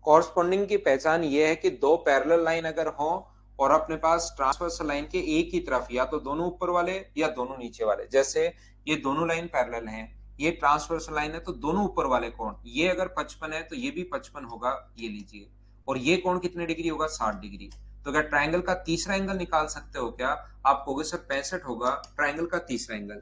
कॉरस्पॉन्डिंग की पहचान ये है कि दो पैरेलल लाइन अगर हो और अपने पास ट्रांसवर्स लाइन के एक ही तरफ या तो दोनों ऊपर वाले या दोनों नीचे वाले, जैसे ये दोनों लाइन पैरेलल हैं, ये ट्रांसवर्स लाइन है तो दोनों ऊपर वाले कोण, ये अगर 55 है तो ये भी 55 होगा, ये लीजिए। और ये कोण कितने डिग्री होगा? 60 डिग्री। तो क्या ट्राइंगल का तीसरा एंगल निकाल सकते हो क्या? आप कहोगे सर 65 होगा ट्राइंगल का तीसरा एंगल,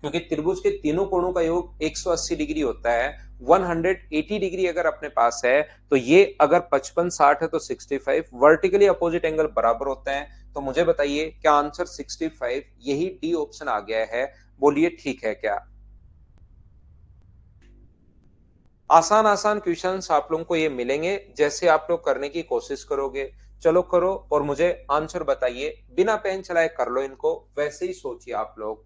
क्योंकि त्रिभुज के तीनों कोणों का योग 180 डिग्री होता है। 180 डिग्री अगर अपने पास है तो ये अगर 55 60 है तो 65 वर्टिकली अपोजिट एंगल बराबर होते हैं। तो मुझे बताइए क्या आंसर 65 यही डी ऑप्शन आ गया है? बोलिए ठीक है क्या? आसान आसान क्वेश्चंस आप लोगों को ये मिलेंगे जैसे आप लोग करने की कोशिश करोगे। चलो करो और मुझे आंसर बताइए, बिना पेन चलाए कर लो इनको, वैसे ही सोचिए आप लोग।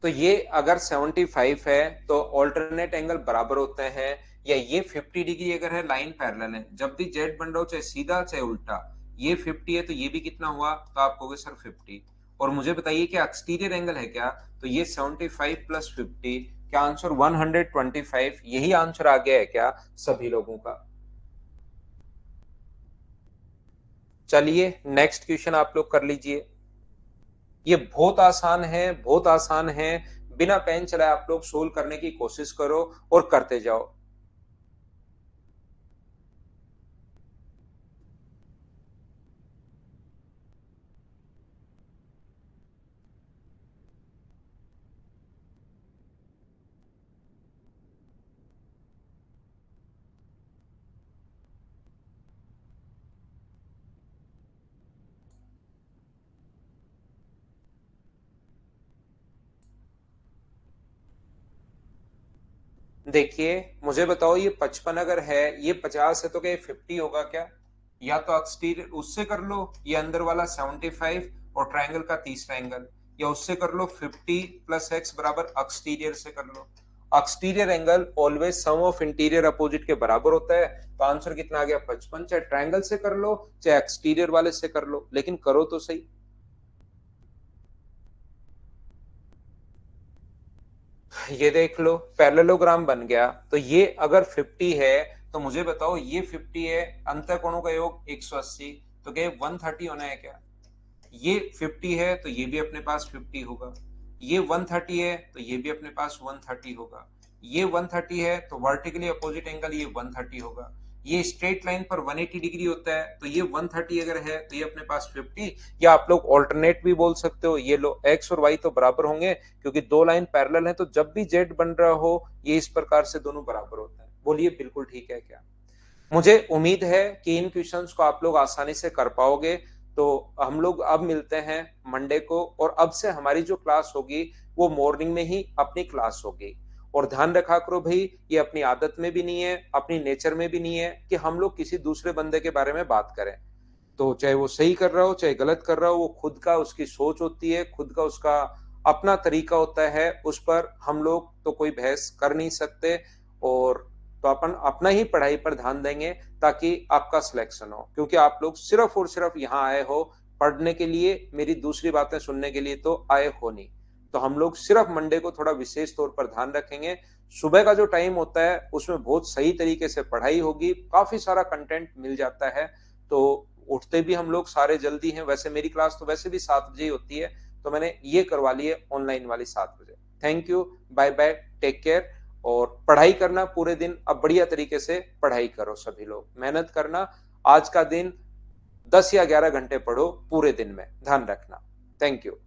तो ये अगर 75 है तो ऑल्टरनेट एंगल बराबर होते हैं, या ये 50 डिग्री अगर है, लाइन पैरेलल है, जब भी जेड बन रहा हो चाहे सीधा चाहे उल्टा, ये 50 है तो ये भी कितना हुआ? तो आप कहोगे सर 50। और मुझे बताइए कि एक्सटीरियर एंगल है क्या? तो ये 75 प्लस 50, क्या आंसर 125 यही आंसर आ गया है क्या सभी लोगों का? चलिए नेक्स्ट क्वेश्चन आप लोग कर लीजिए। ये बहुत आसान है, बहुत आसान है। बिना पेन चलाए आप लोग सोल्व करने की कोशिश करो और करते जाओ। देखिए मुझे बताओ, ये 55 अगर है, ये 50 है तो क्या 50 होगा क्या? या तो एक्सटीरियर उससे कर लो, ये अंदर वाला 75 और ट्राइंगल का तीसरा एंगल, या उससे कर लो 50 प्लस एक्स बराबर एक्सटीरियर से कर लो। Exterior angle always sum of interior opposite के बराबर होता है। तो आंसर कितना आ गया? 55। चाहे ट्राइंगल से कर लो चाहे एक्सटीरियर वाले से कर लो, लेकिन करो तो सही। ये देख लो पैरेललोग्राम बन गया। तो ये अगर 50 है तो मुझे बताओ ये 50 है, अंतर कोणों का योग 180, तो क्या 130 होना है क्या? ये 50 है तो ये भी अपने पास 50 होगा, ये 130 है तो ये भी अपने पास 130 होगा, ये 130 है तो वर्टिकली अपोजिट एंगल ये 130 होगा। ये स्ट्रेट लाइन पर 180 डिग्री होता है तो ये 130 अगर है तो ये अपने पास 50, या आप लोग ऑल्टरनेट भी बोल सकते हो, ये लो एक्स और वाई तो बराबर होंगे क्योंकि दो लाइन पैरेलल है, तो जब भी जेड बन रहा हो ये इस प्रकार से दोनों बराबर होता है। बोलिए बिल्कुल ठीक है क्या? मुझे उम्मीद है कि इन क्वेश्चंस को आप लोग आसानी से कर पाओगे। तो हम लोग अब मिलते हैं मंडे को, और अब से हमारी जो क्लास होगी वो मॉर्निंग में ही अपनी क्लास होगी। और ध्यान रखा करो भाई, ये अपनी आदत में भी नहीं है, अपनी नेचर में भी नहीं है कि हम लोग किसी दूसरे बंदे के बारे में बात करें। तो चाहे वो सही कर रहा हो, चाहे गलत कर रहा हो, वो खुद का उसकी सोच होती है, खुद का उसका अपना तरीका होता है, उस पर हम लोग तो कोई बहस कर नहीं सकते। और तो अपन अपना ही पढ़ाई पर ध्यान देंगे ताकि आपका सिलेक्शन हो, क्योंकि आप लोग सिर्फ और सिर्फ यहाँ आए हो पढ़ने के लिए, मेरी दूसरी बातें सुनने के लिए तो आए हो नहीं। तो हम लोग सिर्फ मंडे को थोड़ा विशेष तौर पर ध्यान रखेंगे। सुबह का जो टाइम होता है उसमें बहुत सही तरीके से पढ़ाई होगी, काफी सारा कंटेंट मिल जाता है। तो उठते भी हम लोग सारे जल्दी हैं, वैसे मेरी क्लास तो वैसे भी 7 बजे ही होती है, तो मैंने ये करवा ली है ऑनलाइन वाली 7 बजे। Thank you, bye bye, take care. और पढ़ाई करना पूरे दिन, अब बढ़िया तरीके से पढ़ाई करो, सभी लोग मेहनत करना। आज का दिन 10 या 11 घंटे पढ़ो पूरे दिन में, ध्यान रखना। Thank you.